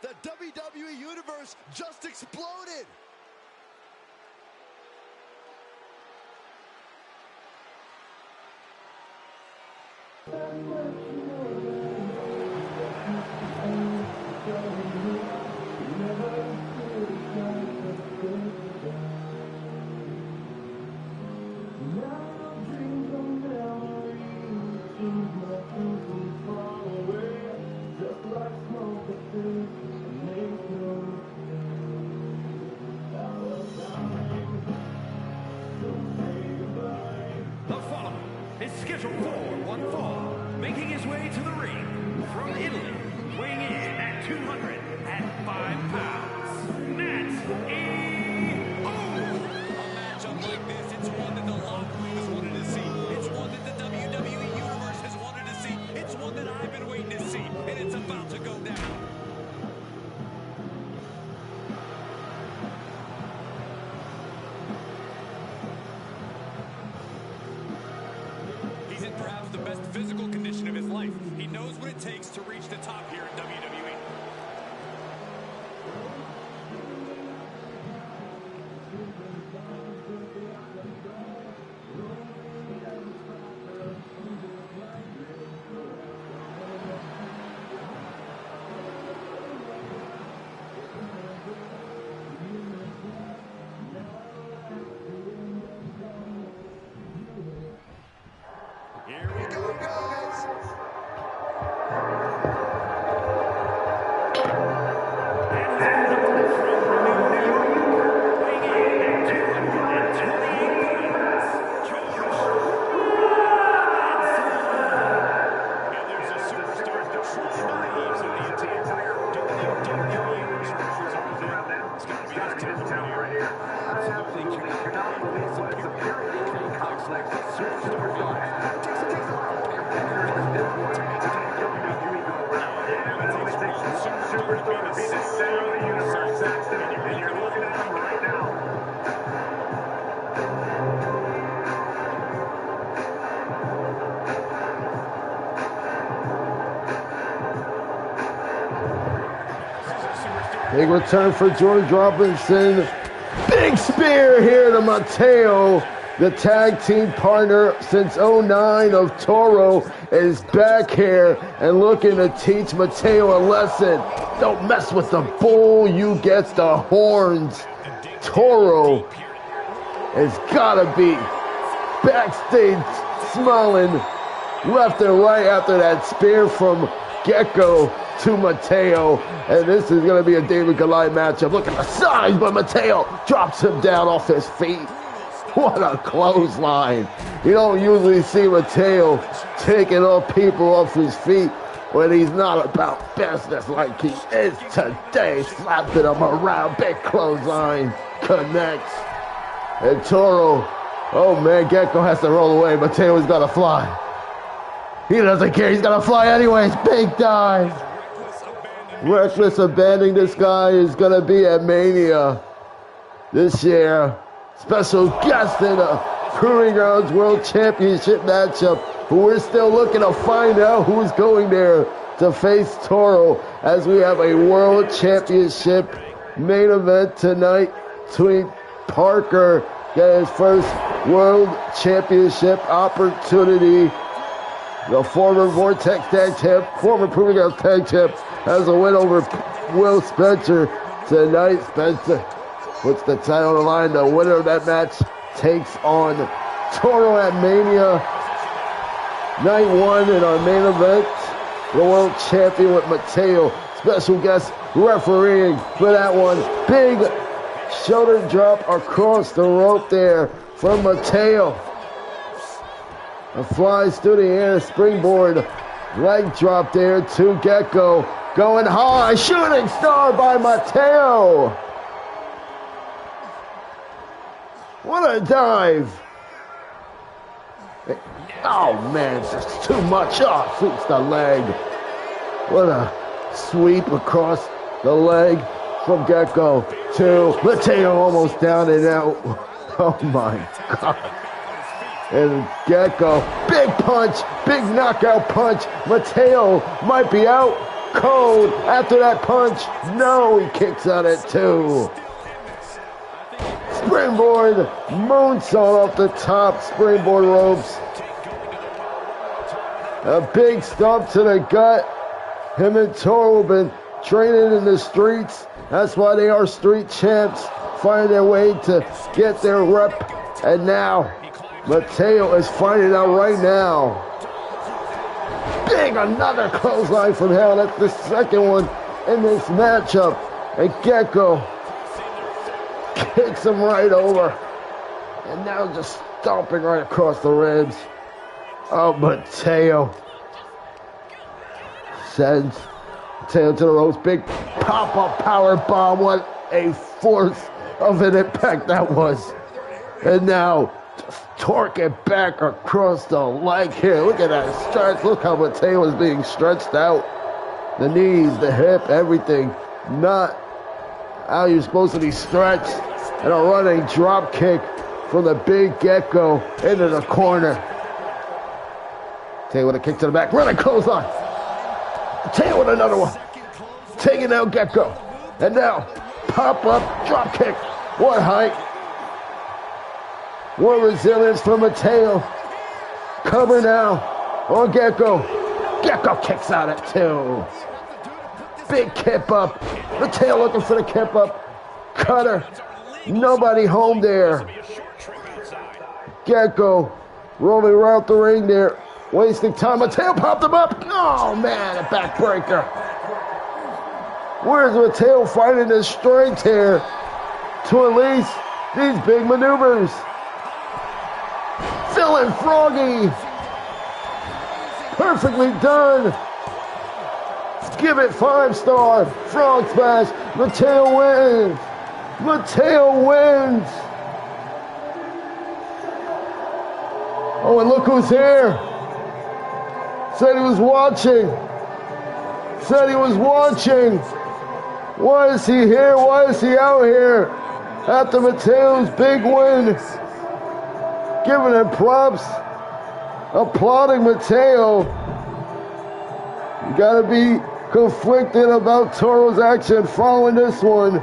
The WWE Universe just exploded. The following is scheduled for one fall, making his way to the ring from Italy, weighing in at 205 pounds, Matteo. A matchup like this, it's one that the locker room has wanted to see. It's one that the WWE Universe has wanted to see. It's one that I've been waiting to see, and it's about to go down. He's in perhaps the best physical condition of his life. He knows what it takes to reach the top here in WWE. Here we go, guys. Big return for George Robinson. Big spear here to Matteo. The tag team partner since '09 of Toro is back here and looking to teach Matteo a lesson. Don't mess with the bull, you get the horns. Toro has gotta be backstage smiling left and right after that spear from Gecko to Matteo, and this is going to be a David Goliath matchup. Look at the size, but Matteo drops him down off his feet. What a clothesline. You don't usually see Matteo taking off people off his feet when he's not about business like he is today. Slapping him around, big clothesline, connects. And Toro, oh man, Gecko has to roll away. Matteo's got to fly. He doesn't care, he's gonna fly anyways. Big dive. Reckless abandoning. This guy is gonna be at Mania this year. Special guest in a Proving Grounds World Championship matchup. But we're still looking to find out who's going there to face Toro as we have a World Championship main event tonight between Parker getting his first World Championship opportunity. The former Vortex Tag Champ, former Proving Grounds Tag Champ, has a win over Will Spencer tonight. Spencer puts the title on the line. The winner of that match takes on Toro at Mania. Night one in our main event. The world champion with Matteo. Special guest refereeing for that one. Big shoulder drop across the rope there from Matteo. And flies through the air, springboard, leg drop there to Gecko. Going high, shooting star by Matteo. What a dive. Oh man, it's too much. Oh, sweeps the leg. What a sweep across the leg from Gecko to Matteo, almost down and out. Oh my God. And Gecko, big punch, big knockout punch. Matteo might be out. cold after that punch. No, he kicks out at 2. Springboard moonsault off the top, springboard ropes. A big stomp to the gut. Him and Toro have been training in the streets. That's why they are street champs, finding their way to get their rep. And now, Matteo is finding out right now. Big, another clothesline from hell. That's the second one in this matchup. And Gecko kicks him right over. And now just stomping right across the ribs. Oh, Matteo sends Matteo to the ropes. Big pop-up power bomb. What a force of an impact that was. And now just torque it back across the leg here. Look at that stretch. Look how Matteo is being stretched out. The knees, the hip, everything. Not how you're supposed to be stretched. And a running drop kick from the big Gecko into the corner. Matteo with a kick to the back. Running clothesline. Matteo with another one. Taking out Gecko. And now, pop-up drop kick. What height. More resilience from Matteo. Cover now on Gecko. Gecko kicks out at 2. Big kip up. Matteo looking for the kip up. Cutter. Nobody home there. Gecko rolling around the ring there. Wasting time. Matteo popped him up. Oh, man, a backbreaker. Where's Matteo finding his strength here to release these big maneuvers? Feeling froggy. Perfectly done. Give it 5-star. Frog smash. Matteo wins. Matteo wins. Oh, and look who's here. Said he was watching. Said he was watching. Why is he here? Why is he out here? After Matteo's big win. Giving him props. Applauding Matteo. You gotta be conflicted about Toro's action following this one.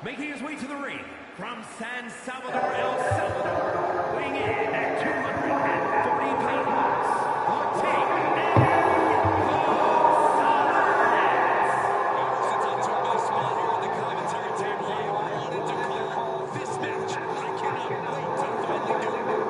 Making his way to the ring from San Salvador, El Salvador, weighing in at 240 pounds, Since I took my spot here at the commentary table, I have wanted to call this match. I cannot wait to finally do it.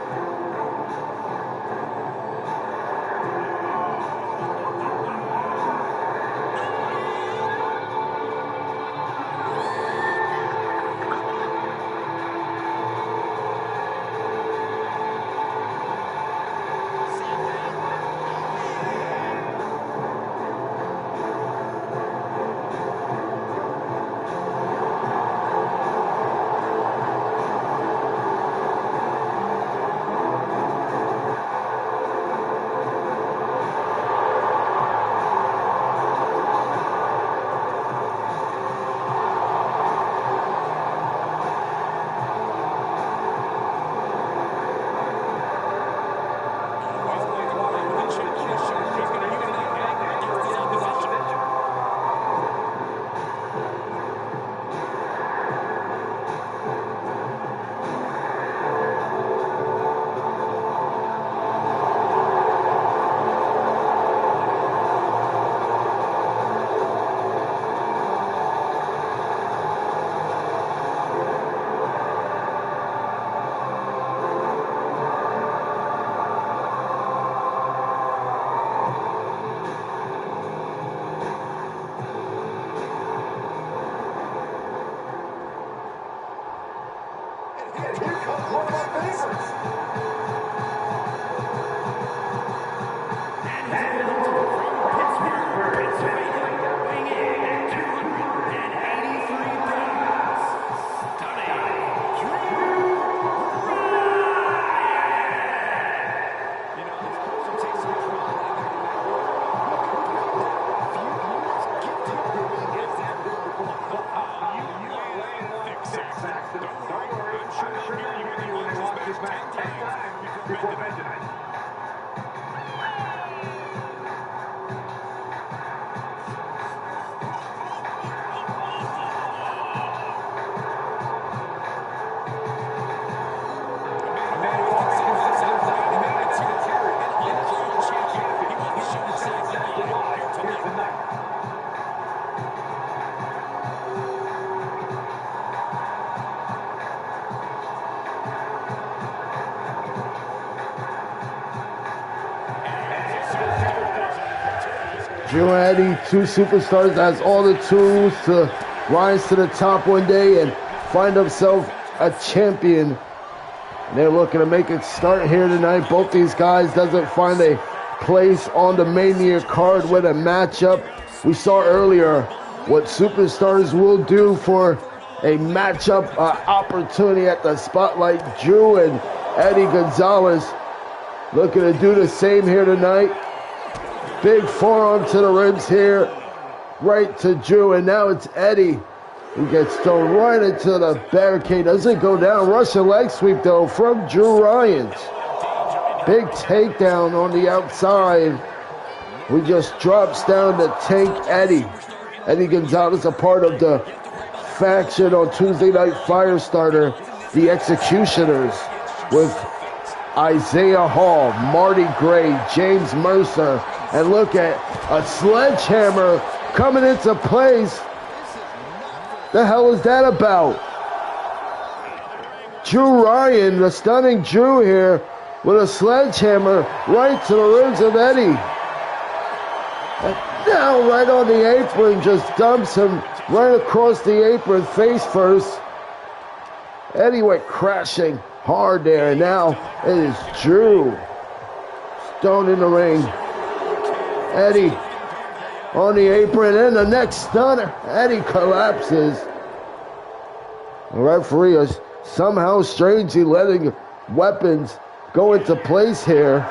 Drew and Eddie, two superstars, has all the tools to rise to the top one day and find themselves a champion. And they're looking to make it start here tonight. Both these guys doesn't find a place on the Mania card with a matchup. We saw earlier what superstars will do for a matchup opportunity at the Spotlight. Drew and Eddie Gonzalez looking to do the same here tonight. Big forearm to the ribs here, right to Drew, and now it's Eddie who gets thrown right into the barricade. Doesn't go down. Russian leg sweep though from Drew Ryan. Big takedown on the outside, who just drops down to tank Eddie. Eddie Gonzalez, a part of the faction on Tuesday Night Firestarter, the Executioners, with Isaiah Hall, Marty Gray, James Mercer, and look at a sledgehammer coming into place. The hell is that about? Drew Ryan, the stunning Drew here, with a sledgehammer right to the ribs of Eddie. And now right on the apron, just dumps him right across the apron, face first. Eddie went crashing hard there, and now it is Drew. Stone in the ring. Eddie on the apron, and the next stunner. Eddie collapses. The referee is somehow strangely letting weapons go into place here.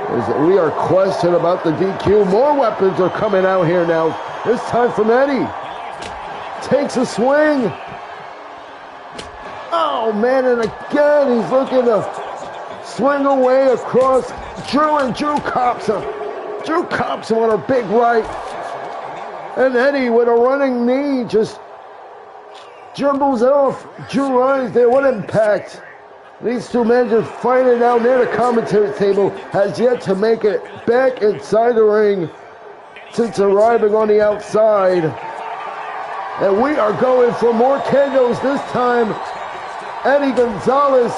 As we are questioned about the DQ. More weapons are coming out here now. This time from Eddie. Takes a swing. Oh man, and again he's looking to swing away across Drew, and Drew cops him. Drew cops him on a big right. And Eddie with a running knee just dribbles off Drew Ryan there. What impact. These two men just fighting down there. The commentary table has yet to make it back inside the ring since arriving on the outside. And we are going for more kendos this time. Eddie Gonzalez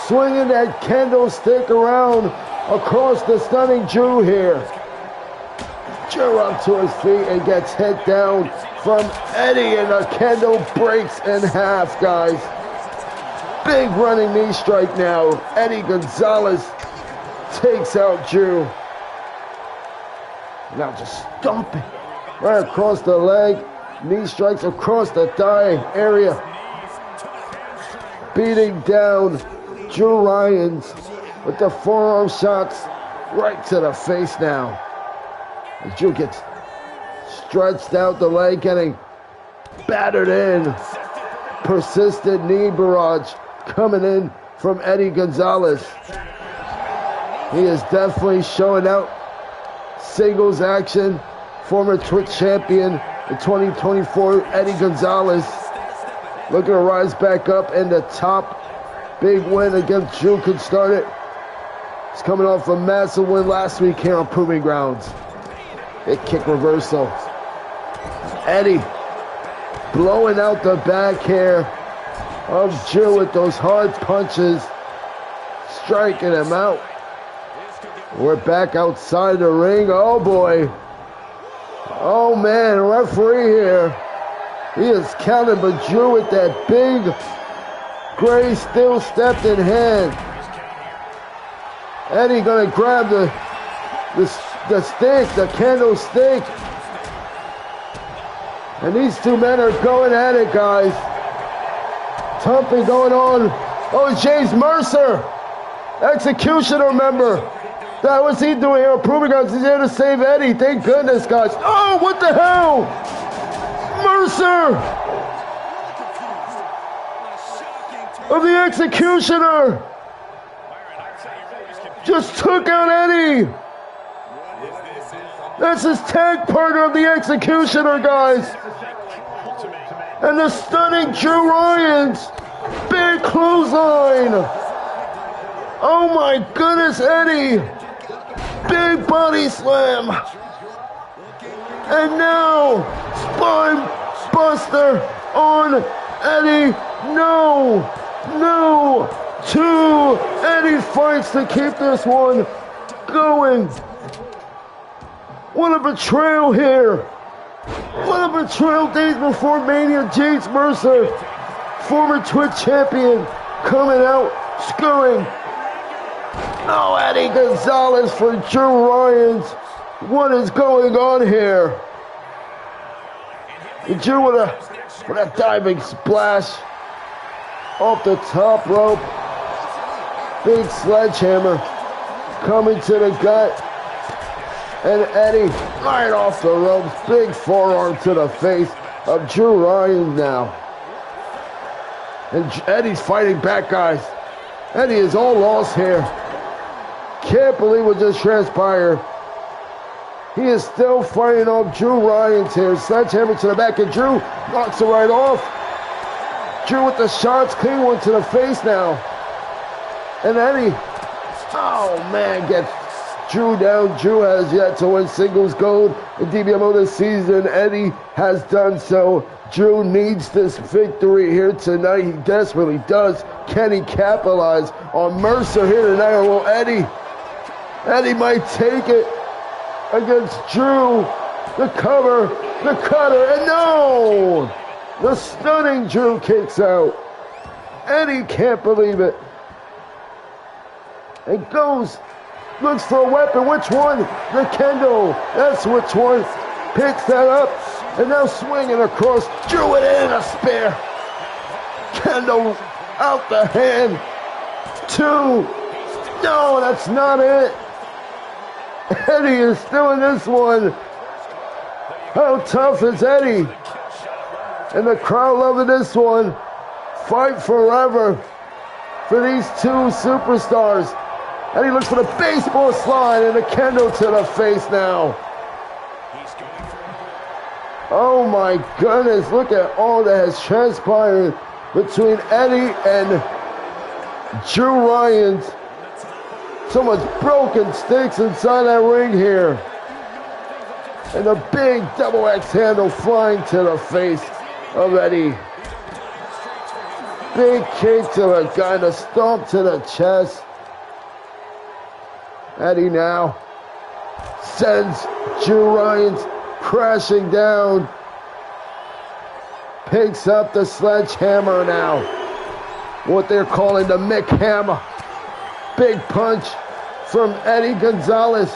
swinging that kendo stick around across the stunning Drew here. Drew up to his feet and gets hit down from Eddie, and the kendo breaks in half, guys. Big running knee strike now. Eddie Gonzalez takes out Drew. Now just stomping right across the leg. Knee strikes across the thigh area. Beating down Drew Ryan's with the forearm shots right to the face now. As Drew gets stretched out the leg, getting battered in. Persistent knee barrage coming in from Eddie Gonzalez. He is definitely showing out singles action. Former Twitch champion in 2024, Eddie Gonzalez, looking to rise back up in the top. Big win against Drew could start it. He's coming off a massive win last week here on Proving Grounds. Big kick reversal. Eddie blowing out the back hair of Drew with those hard punches, striking him out. We're back outside the ring. Oh boy. Oh man, referee here. He is counting, but Drew with that big gray steel stepped in hand. Eddie gonna grab the stick, the kendo stick. And these two men are going at it, guys. Thumping going on. Oh, it's James Mercer, Executioner member. That was he doing here. Proving Grounds. He's here to save Eddie. Thank goodness, guys. Oh, what the hell? Mercer of the Executioner just took out Eddie. That's his tag partner of the Executioner, guys. And the stunning Drew Ryan's big clothesline. Oh my goodness, Eddie. Big body slam. And now, spine buster on Eddie. No. 2. Eddie fights to keep this one going. What a betrayal here. What a betrayal days before Mania. James Mercer, former Twitch champion, coming out, screwing. Oh, Eddie Gonzalez for Drew Ryans. What is going on here? And Drew with a diving splash off the top rope. Big sledgehammer coming to the gut. And Eddie right off the ropes. Big forearm to the face of Drew Ryan now. And Eddie's fighting back, guys. Eddie is all lost here. Can't believe what just transpired. He is still fighting off Drew Ryans here. Sledgehammer to the back, and Drew knocks it right off. Drew with the shots, clean one to the face now. And Eddie, oh man, gets Drew down. Drew has yet to win singles gold in DBMO this season. Eddie has done so. Drew needs this victory here tonight. He desperately does. Can he capitalize on Mercer here tonight, or will Eddie might take it against Drew. The cover, the cutter, and no! The stunning Drew kicks out. Eddie can't believe it. And goes, looks for a weapon. Which one? The kendo. That's which one. Picks that up. And now swinging across. Drew it in, a spear. Kendo out the hand. 2. No, that's not it. Eddie is still in this one. How tough is Eddie? And the crowd loving this one. Fight forever for these two superstars. And he looks for the baseball slide and the kendo to the face now. Oh my goodness, look at all that has transpired between Eddie and Drew Ryans. So much broken sticks inside that ring here. And a big double X handle flying to the face of Eddie. Big kick to the guy, and a stomp to the chest. Eddie now sends Drew Ryans crashing down. Picks up the sledgehammer now. What they're calling the Mick Hammer. Big punch from Eddie Gonzalez.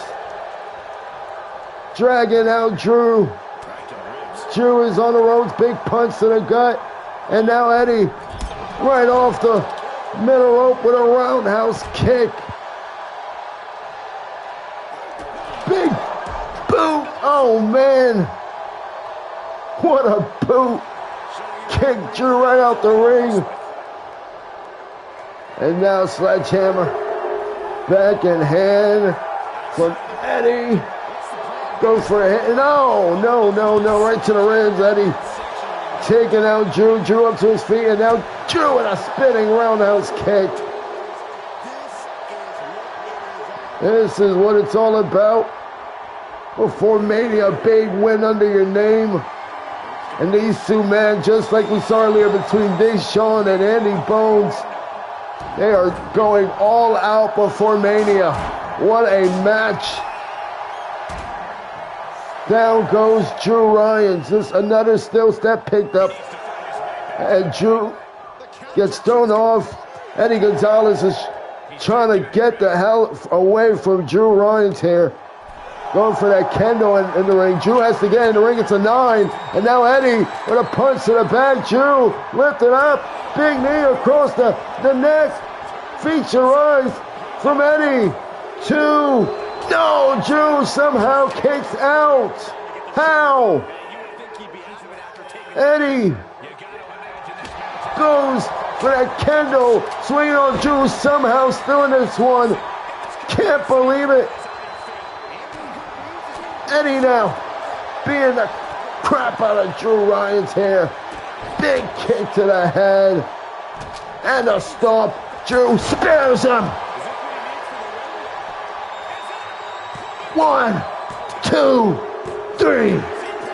Dragging out Drew. Drew is on the ropes. Big punch to the gut. And now Eddie right off the middle rope with a roundhouse kick. Big boot. Oh man. What a boot. Kick Drew right out the ring. And now sledgehammer. Back in hand from Eddie. Goes for a hit. No. Right to the ribs. Eddie taking out Drew. Drew up to his feet. And now Drew with a spinning roundhouse kick. This is what it's all about. Before Mania, a big win under your name. And these two men, just like we saw earlier between Dejuan and Andy Bones, they are going all out before Mania. What a match. Down goes Drew Ryans. This another still step picked up. And Drew gets thrown off. Eddie Gonzalez is trying to get the hell away from Drew Ryans here. Going for that kendo in the ring. Drew has to get in the ring. It's a 9. And now Eddie with a punch to the back. Drew lifted up. Big knee across the neck. Feature rise from Eddie. 2. No, Drew somehow kicks out. How? Eddie goes for that kendo. Swinging on Drew somehow still in this one. Can't believe it. Eddie now beating the crap out of Drew Ryans here. Big kick to the head. And a stomp. Drew spares him. 1, 2, 3.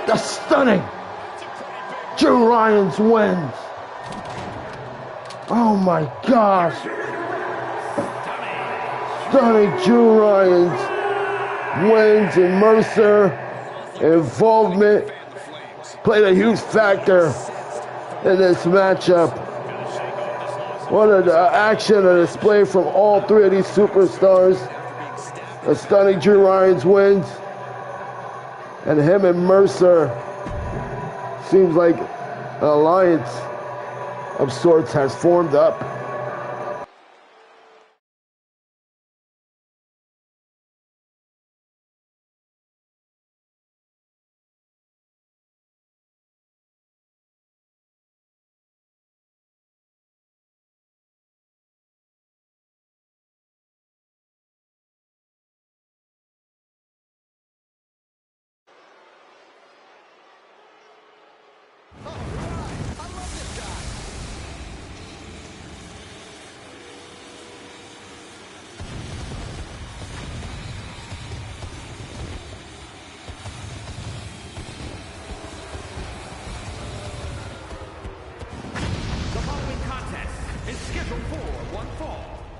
The stunning Drew Ryans wins. Oh my gosh. Stunning Drew Ryans wins, and Mercer involvement played a huge factor in this matchup. What an action and display from all three of these superstars. A stunning Drew Ryan's wins, and him and Mercer seems like an alliance of sorts has formed up.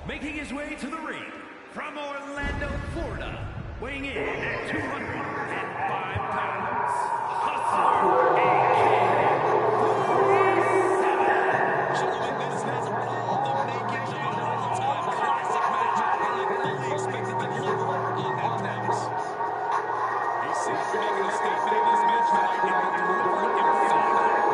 Making his way to the ring from Orlando, Florida, weighing in at 205 pounds, Hustler, a.k.a. 47. Gentlemen, this has all the makings of an all-time classic match, and I fully expect it to deliver on that promise. He's seen making a statement in this match tonight, and will deliver emphatically.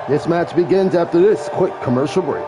This match begins after this quick commercial break.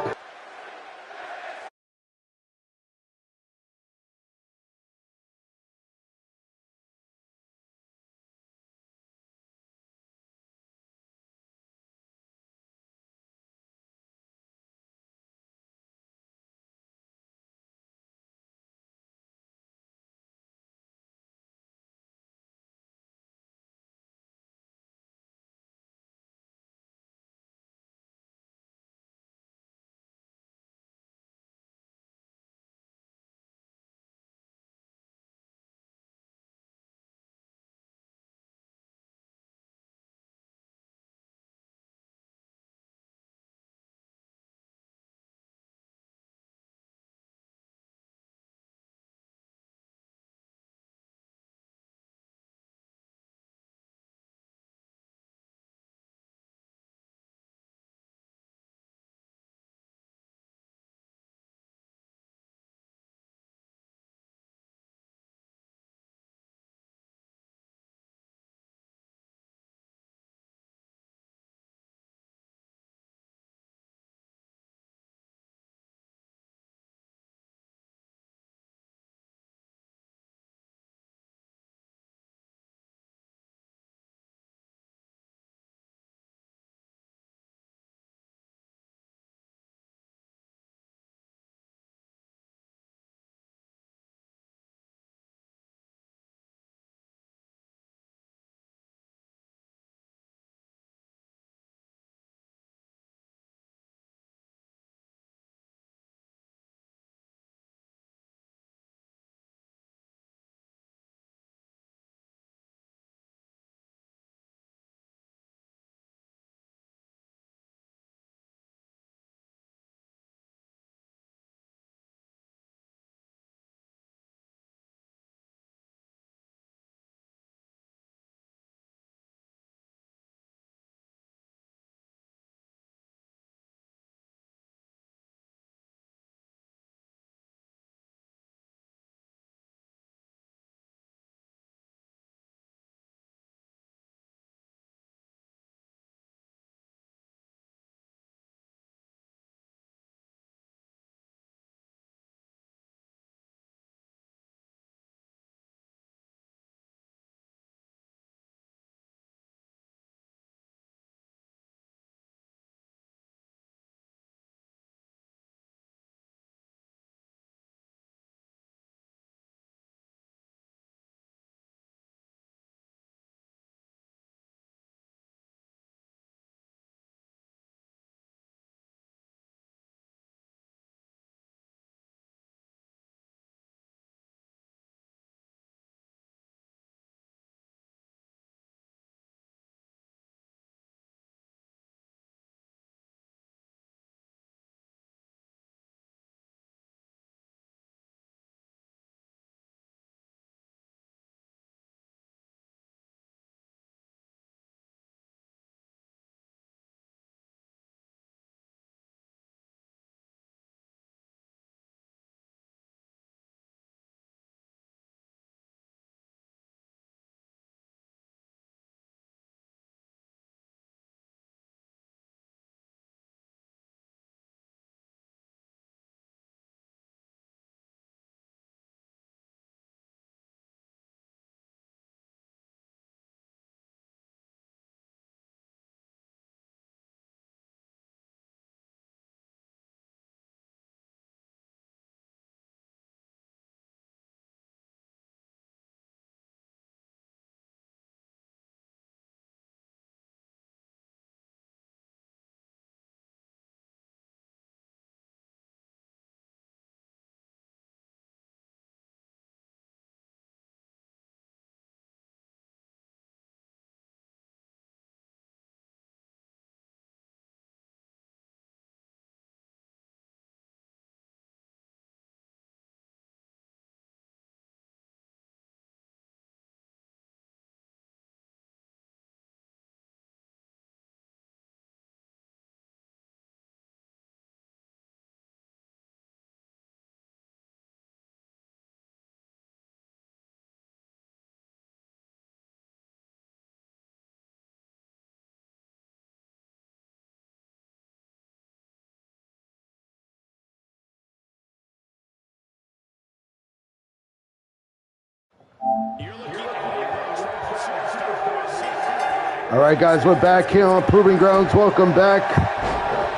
All right, guys, we're back here on Proving Grounds. Welcome back.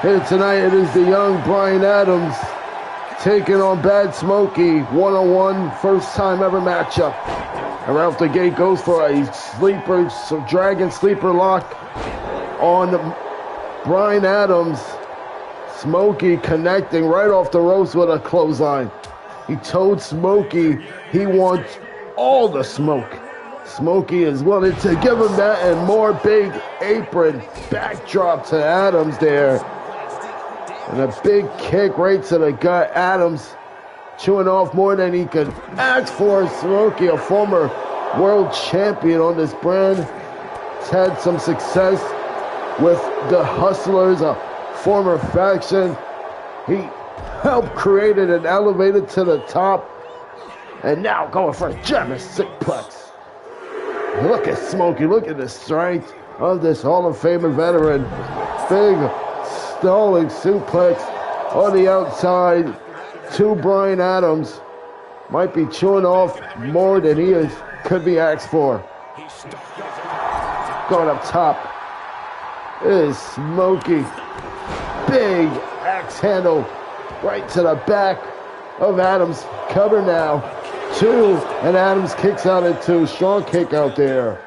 Here tonight, it is the young Bryan Adams taking on Bad Smokey, one-on-one, first time ever matchup. And right off the gate goes for a sleeper, dragon sleeper lock on Bryan Adams. Smokey connecting right off the ropes with a clothesline. He told Smokey he wants all the smoke. Smokey is willing to give him that and more. Big apron backdrop to Adams there. And a big kick right to the gut. Adams chewing off more than he could ask for. Smokey, a former world champion on this brand, has had some success with the Hustlers, a former faction. He helped create it and elevate it to the top. And now going for a German suplex. Look at Smokey, look at the strength of this Hall of Famer veteran. Big stalling suplex on the outside to Bryan Adams. Might be chewing off more than he could be asked for. Going up top is Smokey. Big axe handle right to the back of Adams. Cover now. 2, and Adams kicks out at 2. Strong kick out there.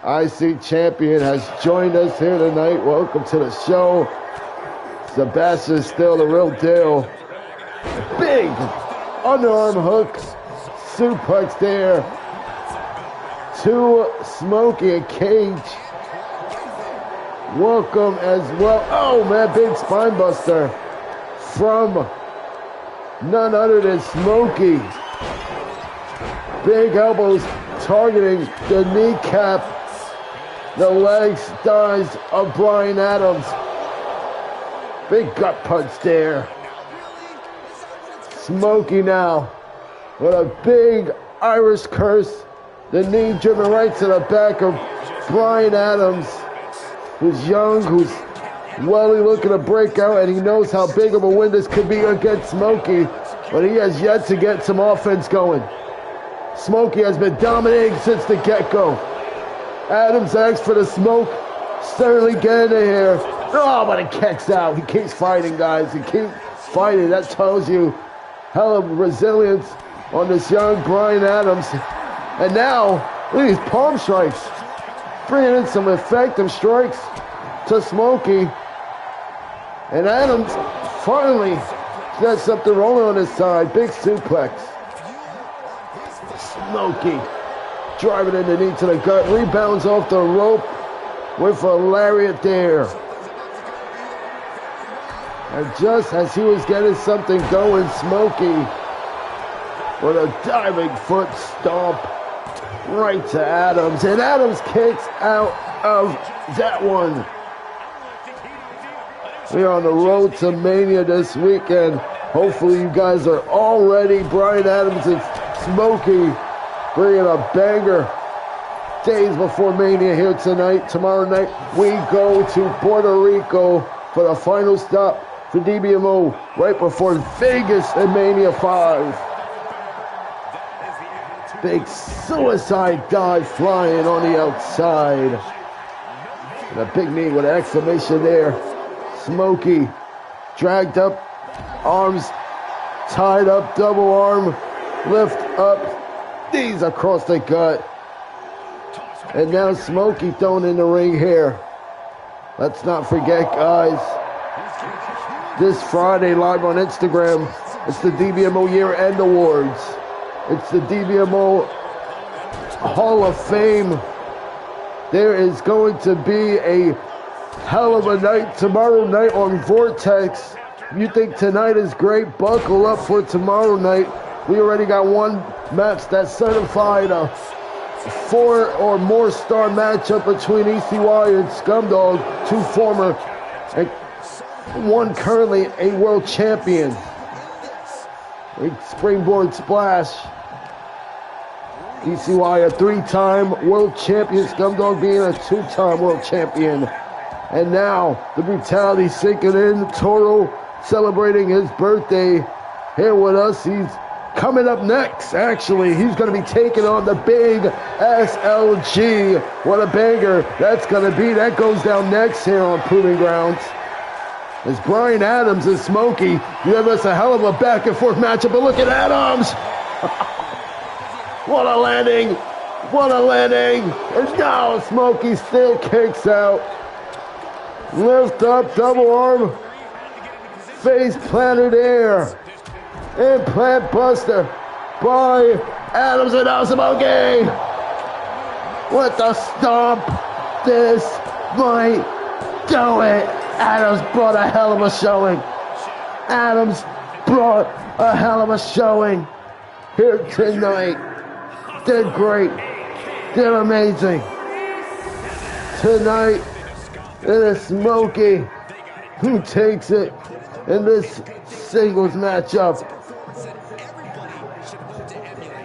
IC champion has joined us here tonight. Welcome to the show. Sebastian still the real deal. Big underarm hook. Suplex there. To Smokey and Cage. Welcome as well. Oh man, big spine buster from none other than Smokey. Big elbows targeting the kneecap, the legs, thighs of Bryan Adams. Big gut punch there. Smokey now with a big Irish curse. The knee driven right to the back of Bryan Adams, who's young, who's welly looking to break out, and he knows how big of a win this could be against Smokey, but he has yet to get some offense going. Smokey has been dominating since the get-go. Adams asks for the smoke. Certainly getting in here. Oh, but he kicks out. He keeps fighting, guys. He keeps fighting. That tells you hell of resilience on this young Bryan Adams. And now, look at these palm strikes. Bringing in some effective strikes to Smokey. And Adams finally got something rolling on his side. Big suplex. Smokey driving in the knee to the gut. Rebounds off the rope with a lariat there. And just as he was getting something going, Smokey with a diving foot stomp right to Adams. And Adams kicks out of that one. We are on the road to Mania this weekend. Hopefully you guys are all ready. Bryan Adams and Smokey bringing a banger. Days before Mania here tonight. Tomorrow night we go to Puerto Rico for the final stop for DBMO right before Vegas and Mania 5. Big suicide dive flying on the outside. And a big knee with an exclamation there. Smokey dragged up, arms tied up, double arm, lift up, knees across the gut. And now Smokey thrown in the ring here. Let's not forget, guys, this Friday live on Instagram, it's the DBMO Year-End Awards. It's the DBMO Hall of Fame. There is going to be a hell of a night tomorrow night on Vortex. If you think tonight is great, buckle up for tomorrow night. We already got one match that's certified, a 4 or more star matchup between ECY and Scumdog, 2 former and 1 currently a world champion. Big springboard splash. ECY a 3-time world champion, Scumdog being a 2-time world champion. And now the brutality sinking in. Toro celebrating his birthday here with us. He's coming up next, actually, he's going to be taking on the big SLG. What a banger that's going to be. That goes down next here on Proving Grounds. It's Brian Adams and Smokey. Give us a hell of a back and forth matchup, but look at Adams. What a landing. What a landing. And now Smokey still kicks out. Lift up, double arm. Face planted air. Implant buster by Adams, and now Smokey with the stomp. This might do it. Adams brought a hell of a showing. Adams brought a hell of a showing here tonight. Did great. Did amazing. Tonight, it is Smokey who takes it in this singles matchup. Everybody should hope to emulate.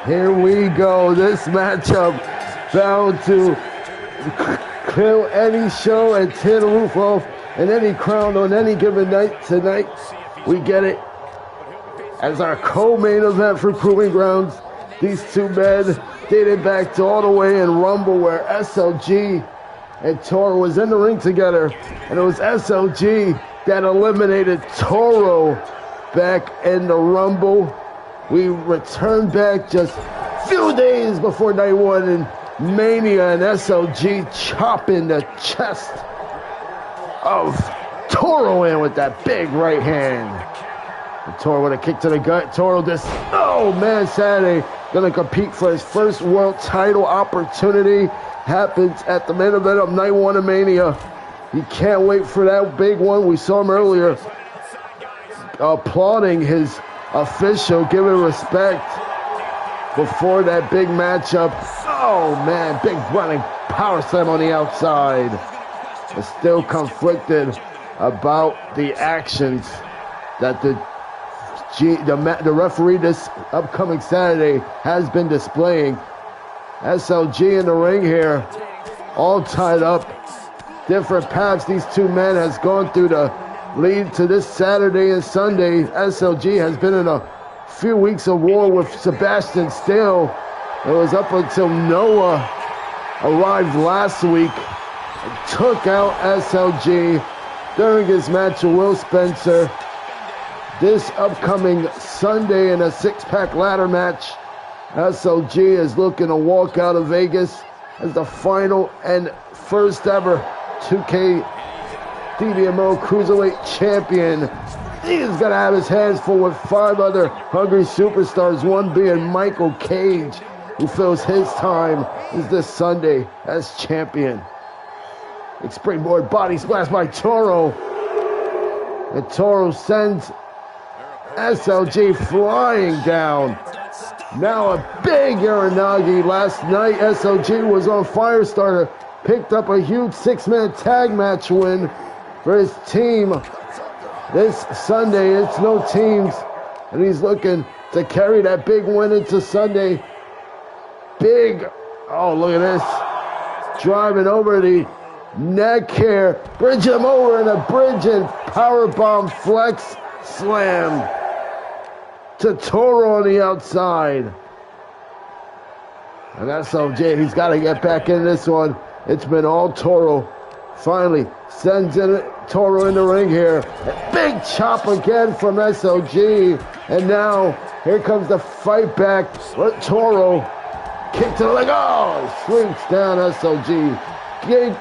Here we go. This matchup bound to kill any show and tear the roof off and any crown on any given night. Tonight, we get it as our co-main event for Proving Grounds. These two men dated back to all the way in Rumble where SLG and Toro was in the ring together, and it was SLG that eliminated Toro back in the Rumble. We returned back just a few days before night one in Mania, and SLG chopping the chest of Toro in with that big right hand. And Toro with a kick to the gut. Toro just, oh man, Saturday, gonna compete for his first world title opportunity. Happens at the main event of night one of Mania. He can't wait for that big one. We saw him earlier applauding his official, giving respect before that big matchup. Oh man, big running power slam on the outside. Is still conflicted about the actions that the referee this upcoming Saturday has been displaying. SLG in the ring here, all tied up. Different paths these two men has gone through to lead to this Saturday and Sunday. SLG has been in a few weeks of war with Sebastian Steele. It was up until Noah arrived last week and took out SLG during his match with Will Spencer. This upcoming Sunday in a six-pack ladder match, SLG is looking to walk out of Vegas as the final and first ever 2K DBMO Cruiserweight Champion. He's going to have his hands full with 5 other hungry superstars, one being Michael Cage, who fills his time is this Sunday as champion. Big springboard body splash by Toro. And Toro sends SLG flying down. Now a big Uranagi. Last night SLG was on Firestarter. Picked up a huge 6-man tag match win for his team. This Sunday, it's no teams. And he's looking to carry that big win into Sunday. Big, oh look at this. Driving over the neck here. Bridge him over in a bridge and powerbomb flex slam to Toro on the outside. And that's SLG. He's got to get back in this one. It's been all Toro. Finally sends in Toro in the ring here. A big chop again from SLG. And now here comes the fight back. Let Toro kick to the leg. Oh, sweeps down SLG. Big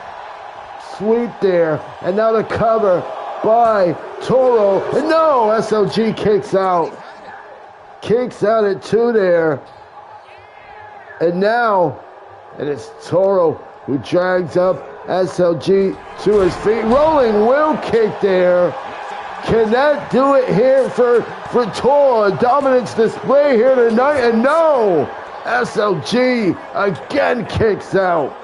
sweep there. And now the cover by Toro. And no, SLG kicks out. Kicks out at 2 there. And now it is Toro who drags up SLG to his feet. Rolling wheel kick there. Can that do it here for Toro? A dominance display here tonight. And no! SLG again kicks out.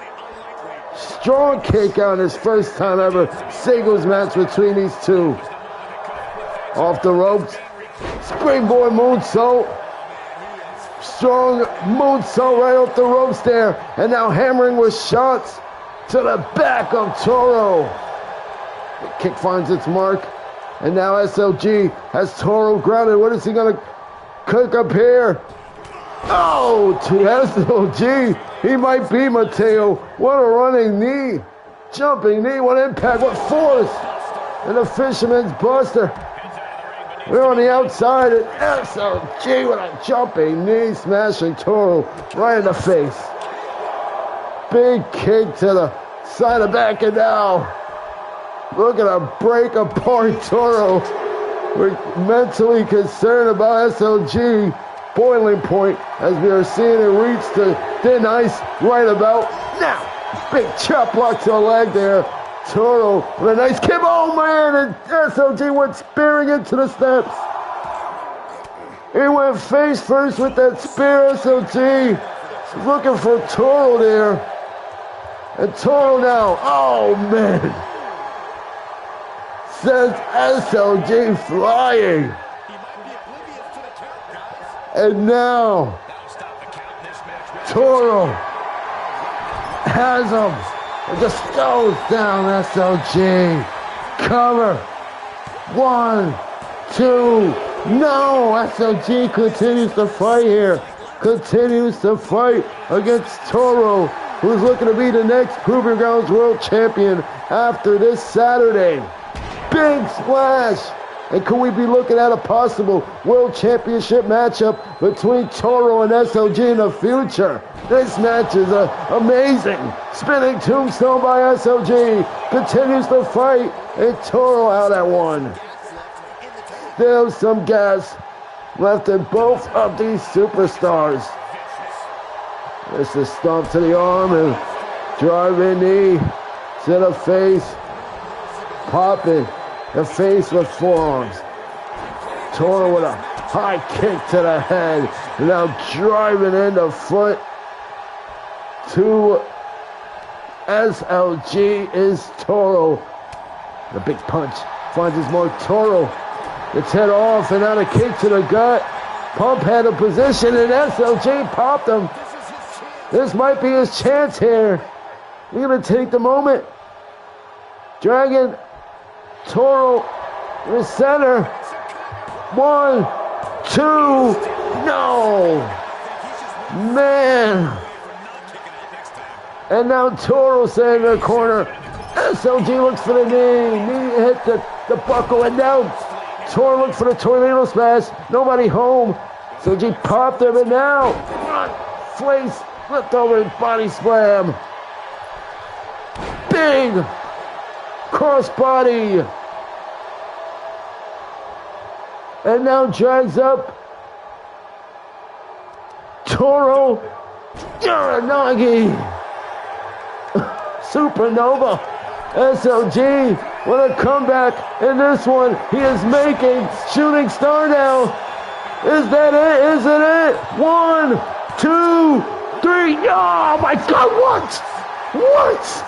Strong kick out in his first time ever singles match between these two. Off the ropes. Springboard moonsault. Strong moonsault right off the ropes there. And now hammering with shots to the back of Toro. The kick finds its mark. And now SLG has Toro grounded. What is he going to cook up here? Oh, to SLG. He might be Matteo. What a running knee. Jumping knee. What impact. What force. And the fisherman's buster. We're on the outside, and SLG with a jumping knee, smashing Toro right in the face. Big kick to the side of back, and now looking to break apart Toro. We're mentally concerned about SLG. Boiling point as we are seeing it reach the thin ice right about now. Big chop block to the leg there. Toro with a nice kick. Oh man, and SLG went spearing into the steps. He went face first with that spear. SLG looking for Toro there. And Toro now, oh man, sends SLG flying. And now Toro has him. It just goes down. SLG. Cover. 1, 2. No. SLG continues to fight here. Continues to fight against Toro, who's looking to be the next Proving Grounds World Champion after this Saturday. Big splash. And could we be looking at a possible World Championship matchup between Toro and SLG in the future? This match is amazing. Spinning tombstone by SLG. Continues to fight. And Toro out at 1. Still some gas left in both of these superstars. This is stomp to the arm and driving knee to the face. Popping the face with forearms. Toro with a high kick to the head. Now driving in the foot to SLG is Toro. The big punch finds his mark. Toro gets hit off and now a kick to the gut. Pump had a position and SLG popped him. This might be his chance here. He's going to take the moment. Dragging Toro in the center. 1, 2, no. Man. And now Toro saying in the corner. SLG looks for the knee. Knee hit the buckle and now Toro looks for the tornado smash. Nobody home. SLG popped him and now face flipped over and body slam. Big crossbody. And now drags up Toro Uranagi. Supernova. SLG with a comeback in this one. He is making shooting star now. Is that it? Is it it? 1, 2, 3. Oh my God, what? What?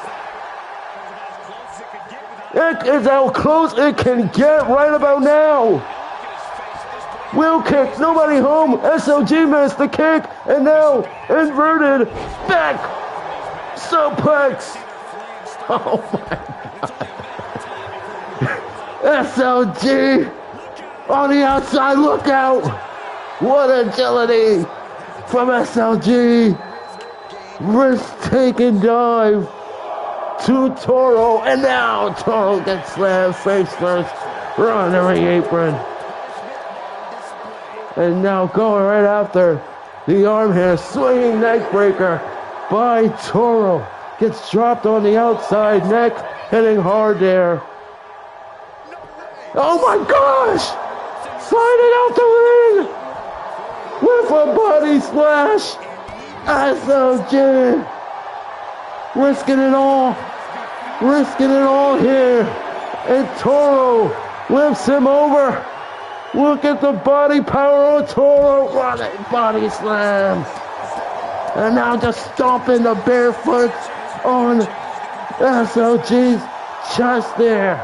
It is how close it can get right about now. Wheel kick, nobody home. SLG missed the kick, and now inverted back suplex. Oh my God. SLG on the outside, look out. What agility from SLG. Risk-taking dive to Toro, and now Toro gets slammed face first, on the ring apron. And now going right after the arm here, swinging neck breaker by Toro. Gets dropped on the outside, neck hitting hard there. Oh my gosh! Sliding out the ring with a body splash. SLG risking it all here. And Toro lifts him over. Look at the body power of Toro. What a body slam. And now just stomping the barefoot on SLG's chest there.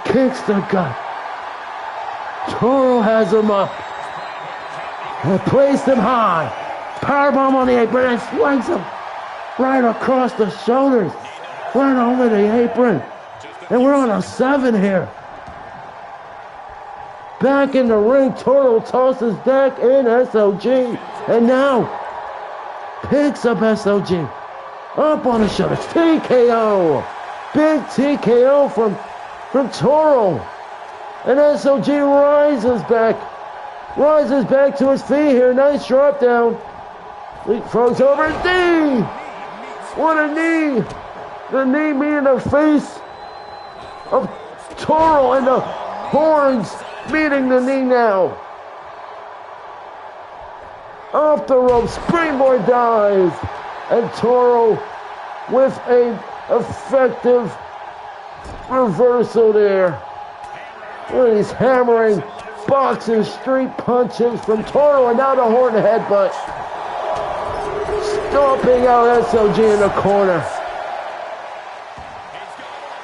Kicks the gut. Toro has him up. And placed him high. Powerbomb on the apron and swings him right across the shoulders. Right over the apron. And we're on a 7 here. Back in the ring, Toro tosses back in SLG. And now picks up SLG. Up on the shoulders. TKO. Big TKO from Toro. And SLG rises back to his feet here. Nice drop down. Leapfrogs over his knee. What a knee. The knee meeting the face of Toro and the horns meeting the knee now. Off the rope, springboard dive. And Toro with a effective reversal there. He's hammering, boxing, street punches from Toro, and now the horn headbutt. Stomping out SLG in the corner.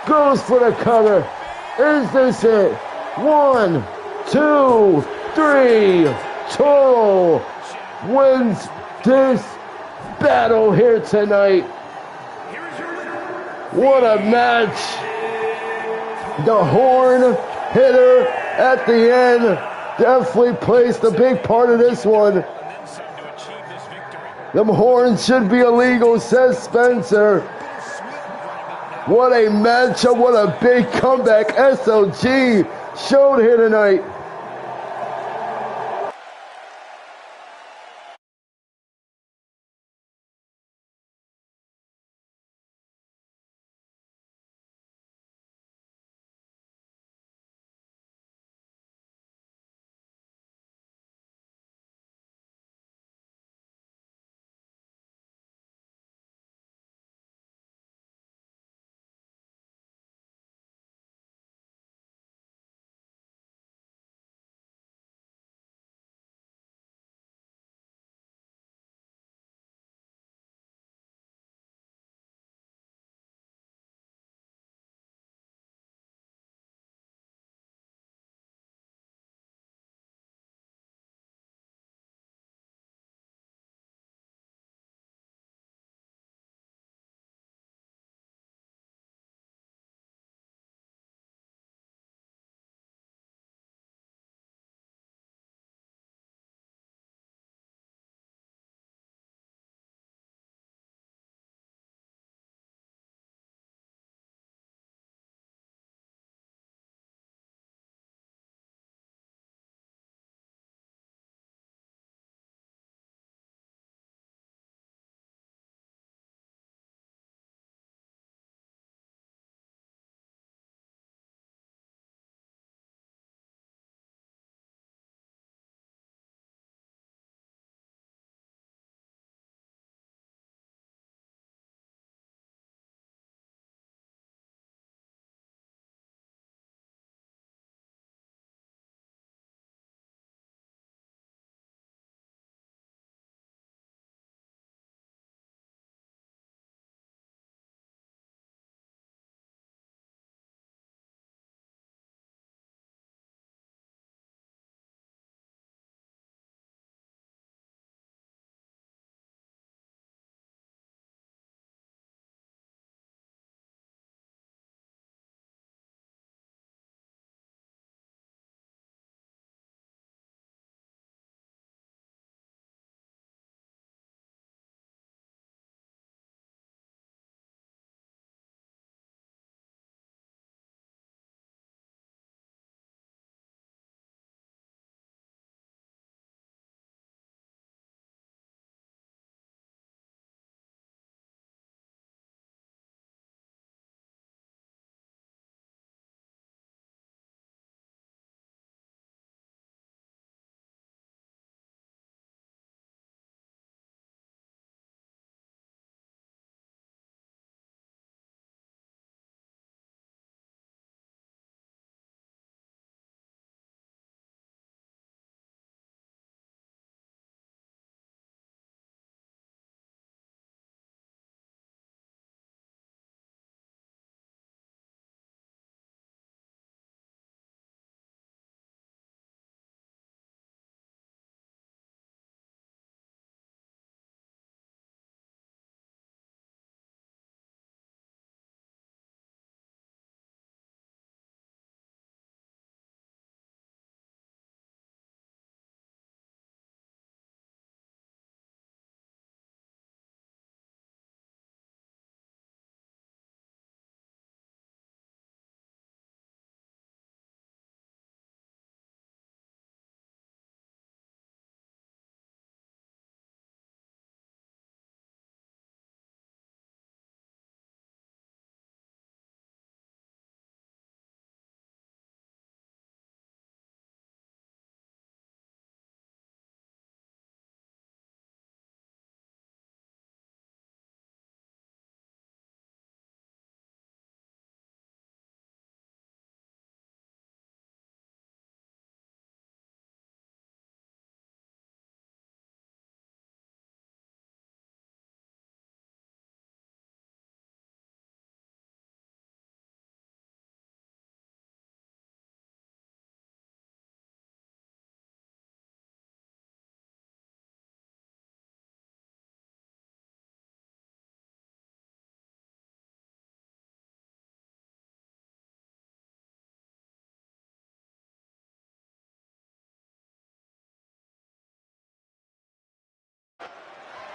Goes for the cover. Is this it? 1, 2, 3. Toro wins this battle here tonight. What a match. The horn hitter at the end definitely plays the big part of this one. Them horns should be illegal, says Spencer. What a matchup, what a big comeback SLG showed here tonight.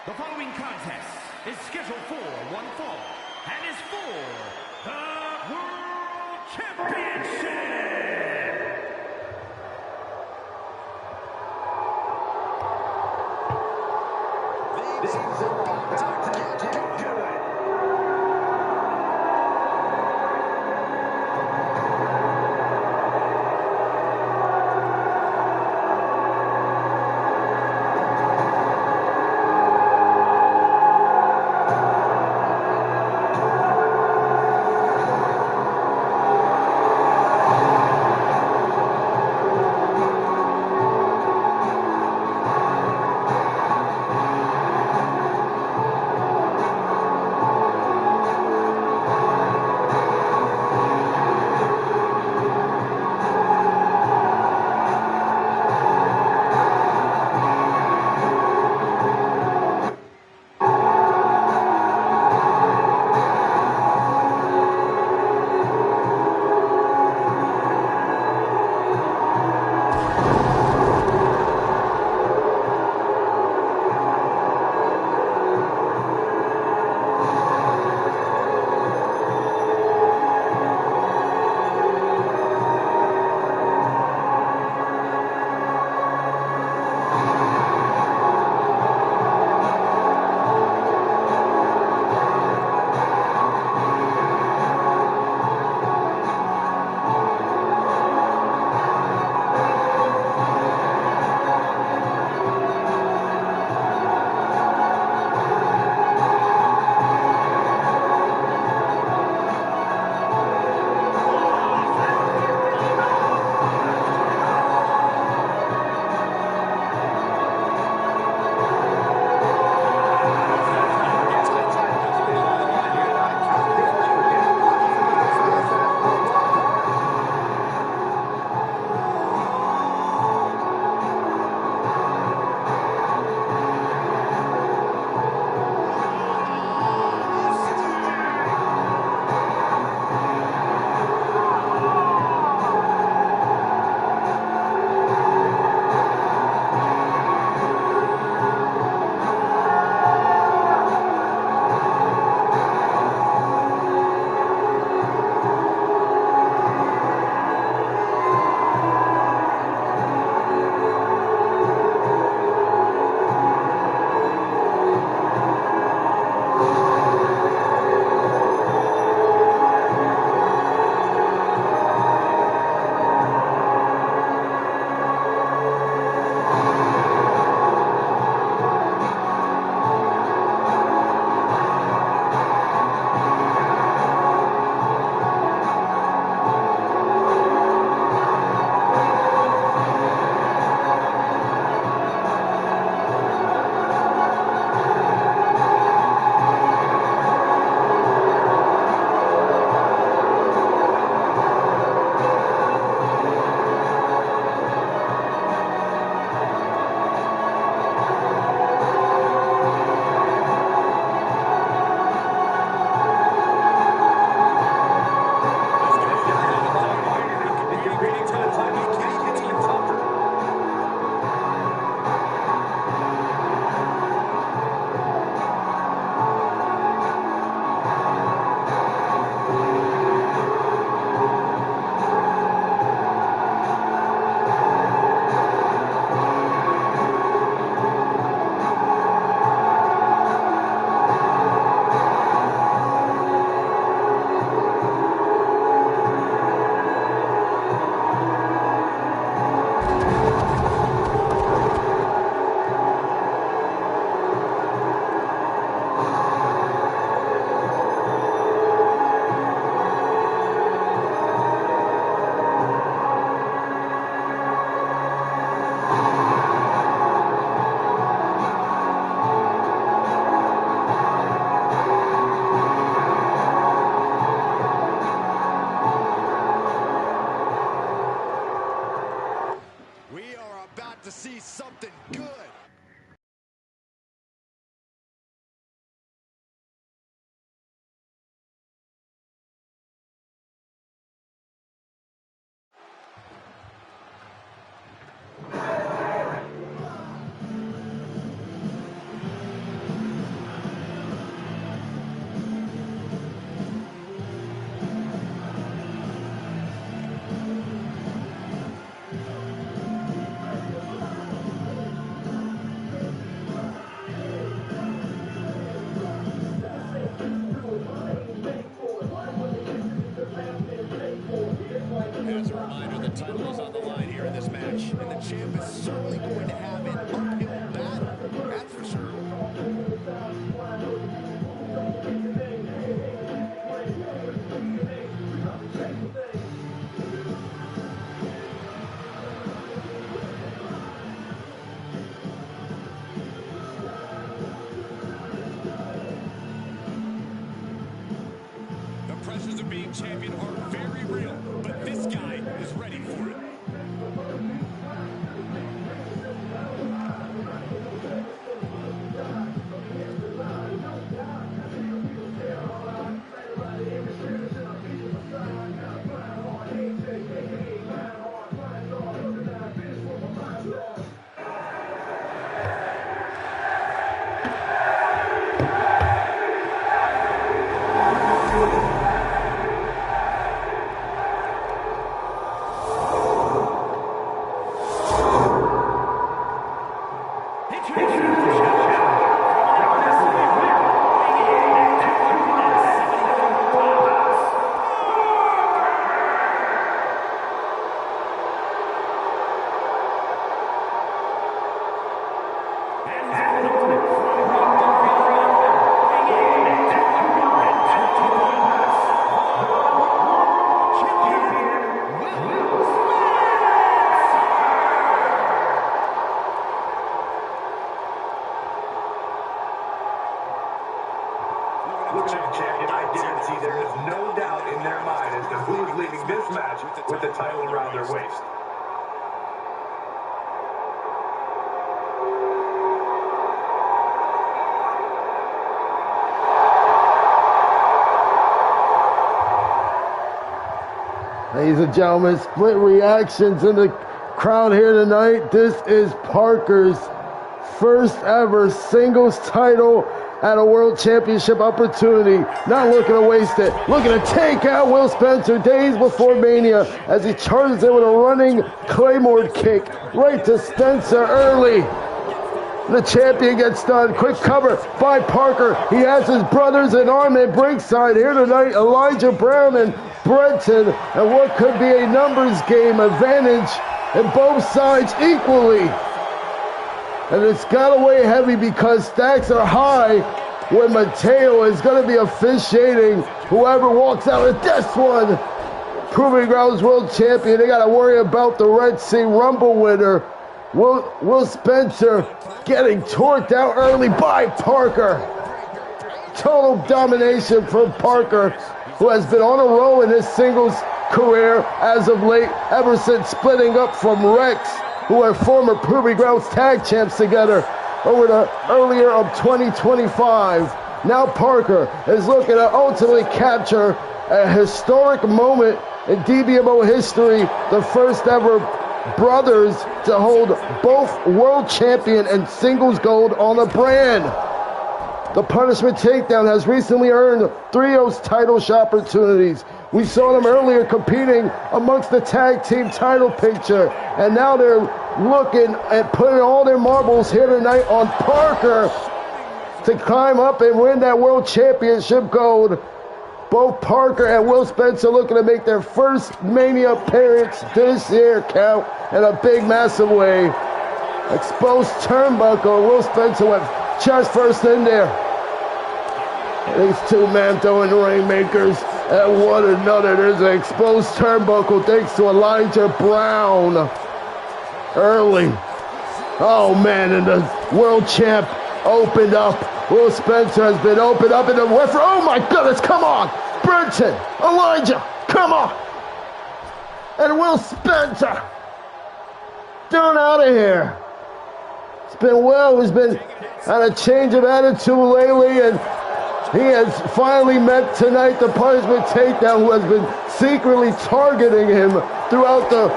The following contest is scheduled for one fall and is for the World Championship. These are about to get good. champ is certainly going to have an uphill battle, that's for sure. The pressures of being champion are very real, but this guy is ready for it. Looking at the champion identity, there is no doubt in their mind as to who is leaving this match with the title around their waist. Ladies and gentlemen, split reactions in the crowd here tonight. This is Parker's first ever singles title at a World Championship opportunity. Not looking to waste it. Looking to take out Will Spencer days before Mania as he charges in with a running Claymore kick right to Spencer early. The champion gets done. Quick cover by Parker. He has his brothers in arm and ringside here tonight. Elijah Brown and Brenton. And what could be a numbers game advantage in both sides equally. And it's got to weigh heavy because stakes are high when Matteo is going to be officiating whoever walks out of this one. Proving Grounds World Champion. They got to worry about the Red Sea Rumble winner. Will Spencer getting torqued out early by Parker. Total domination from Parker, who has been on a roll in his singles career as of late, ever since splitting up from Rex, who are former Proving Grounds tag champs together over the earlier of 2025. Now Parker is looking to ultimately capture a historic moment in DBMO history, the first ever brothers to hold both world champion and singles gold on the brand. The Punishment Takedown has recently earned Trios title shot opportunities. We saw them earlier competing amongst the tag team title picture, and now they're looking at putting all their marbles here tonight on Parker to climb up and win that world championship gold. Both Parker and Will Spencer looking to make their first Mania appearance this year, count, in a big, massive way. Exposed turnbuckle. Will Spencer went just first in there. These two men throwing rainmakers at one another. There's an exposed turnbuckle thanks to Elijah Brown. Early. Oh, man, and the world champ opened up. Will Spencer has been opened up in the referee. Oh, my goodness, come on. Brenton, Elijah, come on. And Will Spencer. Down out of here. It's been well. He's been on a change of attitude lately, and he has finally met tonight the Punishment Takedown, who has been secretly targeting him throughout the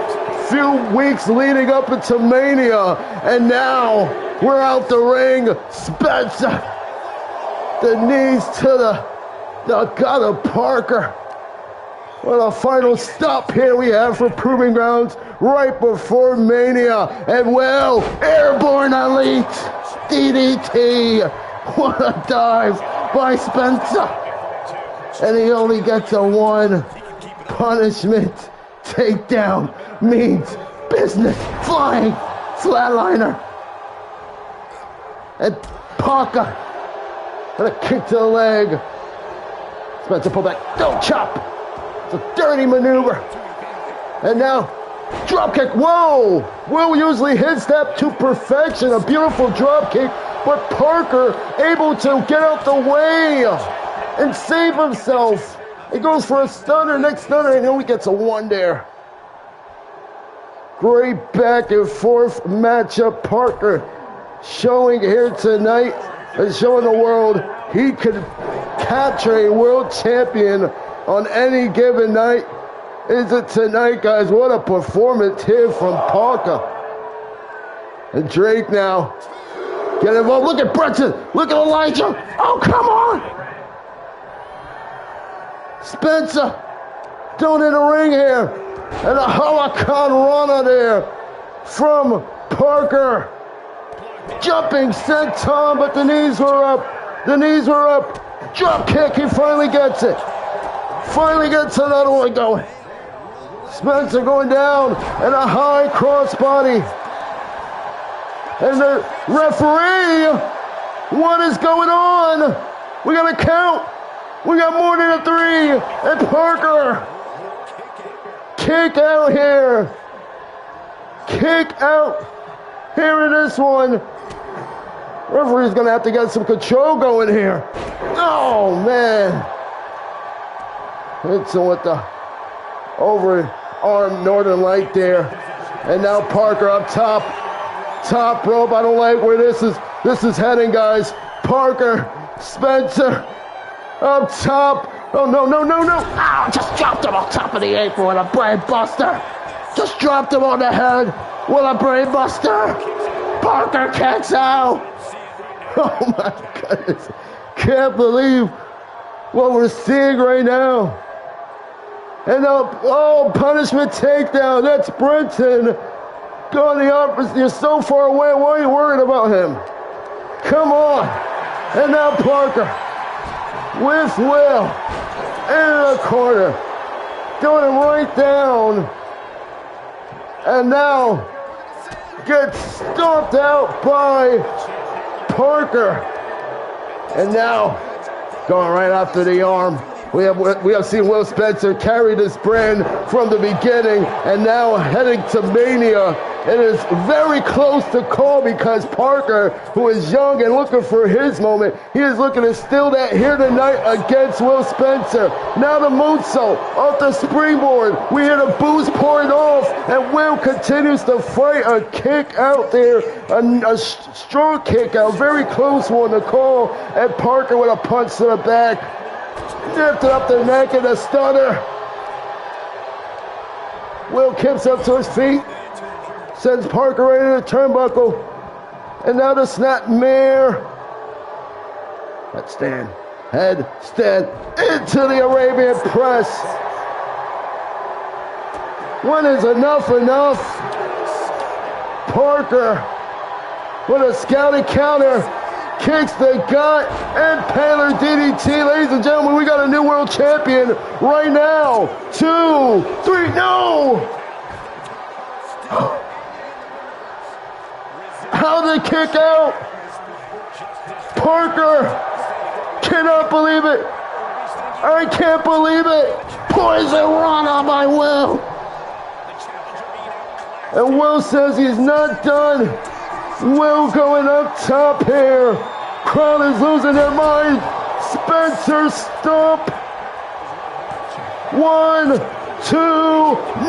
few weeks leading up into Mania. And now we're out the ring. Spencer, the knees to the gut of Parker. What a final stop here we have for Proving Grounds right before Mania. And well, Airborne Elite DDT. What a dive by Spencer. And he only gets a one. Punishment Takedown means business. Flying Flatliner. And Parker. And a kick to the leg. Spencer pull back. Don't chop. It's a dirty maneuver. And now, drop kick. Whoa! Will usually hits that to perfection. A beautiful drop kick. But Parker able to get out the way and save himself. He goes for a stunner. Next stunner. And then he gets a 1 there. Great back and forth matchup. Parker showing here tonight and showing the world he could capture a world champion on any given night. Is it tonight, guys? What a performance here from Parker. And Drake now get involved. Look at Brenton. Look at Elijah. Oh, come on. Spencer down in the ring here. And a Huracan Rana there from Parker. Jumping senton, but the knees were up. The knees were up. Drop kick, he finally gets it. Finally gets another one going. Spencer going down and a high crossbody. And the referee, what is going on? We got to count. We got more than a 3. And Parker. Kick out here. Kick out here in this one. Referee's going to have to get some control going here. Oh, man. Hits him with the overarm Northern Light there. And now Parker up top. Top rope. I don't like where this is heading, guys. Parker, Spencer, up top. Oh, no. Ow, just dropped him on top of the apron with a brain buster. Just dropped him on the head with a brain buster. Parker kicks out. Oh, my goodness. Can't believe what we're seeing right now. And punishment takedown. That's Brenton. Going the opposite. You're so far away. Why are you worried about him? Come on. And now Parker with Will in the corner. Going him right down. And now gets stomped out by Parker. And now going right after the arm. We have seen Will Spencer carry this brand from the beginning and now heading to Mania. It is very close to call because Parker, who is young and looking for his moment, he is looking to steal that here tonight against Will Spencer. Now the moonsault off the springboard. We hear the booze pouring off and Will continues to fight a kick out there, a strong kick out, very close one to call, and Parker with a punch to the back. Lifted up the neck and a stunner. Will kicks up to his feet. Sends Parker right into the turnbuckle. And now the snapmare. Headstand. Headstand into the Arabian press. When is enough? Parker with a scouting counter. Kicks the gut and Paler DDT. Ladies and gentlemen, we got a new world champion right now. 2, 3, no! How did it kick out? Parker cannot believe it. I can't believe it. Poison Rana by Will. And Will says he's not done. Will going up top here. Crowd is losing their mind. Spencer stomp. 1, 2,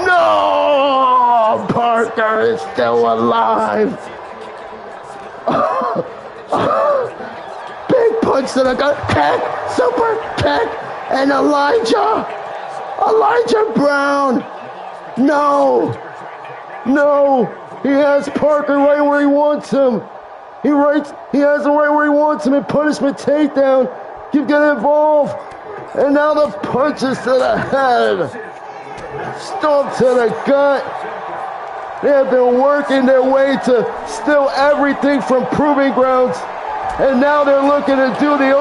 no! Parker is still alive. Big punch to the gut. Kick, super kick, and Elijah Brown. No. He has Parker right where he wants him. He has him right where he wants him in punishment takedown. Keep getting involved. And now the punches to the head. Stomp to the gut. They have been working their way to steal everything from Proving Grounds. And now they're looking to do the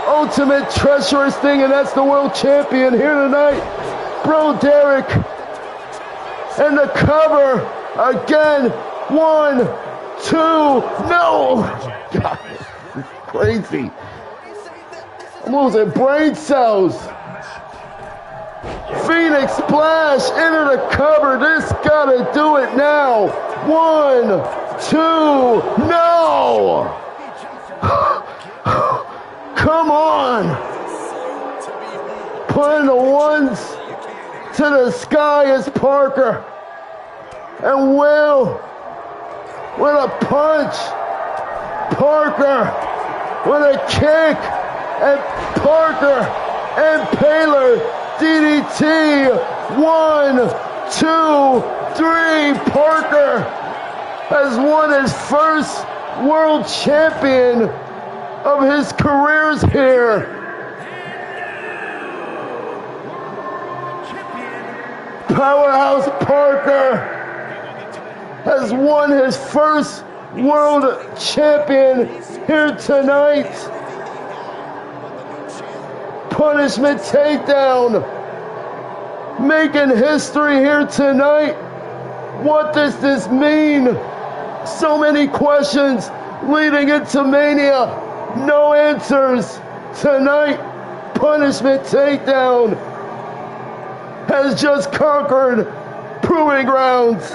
ultimate treacherous thing, and that's the world champion here tonight. Bro Derek. And the cover Again. 1, 2. No. God, this is crazy. I'm losing brain cells. Phoenix splash into the cover. This gotta do it now. 1, 2. No. Come on. Putting the ones to the sky is Parker. And Will with a punch. Parker with a kick. And Parker and Paler DDT. 1, 2, 3. Parker has won his first world champion of his careers here. Powerhouse Parker has won his first world champion here tonight. Punishment takedown. Making history here tonight. What does this mean? So many questions leading into Mania. No answers. Tonight, Punishment takedown has just conquered Proving Grounds.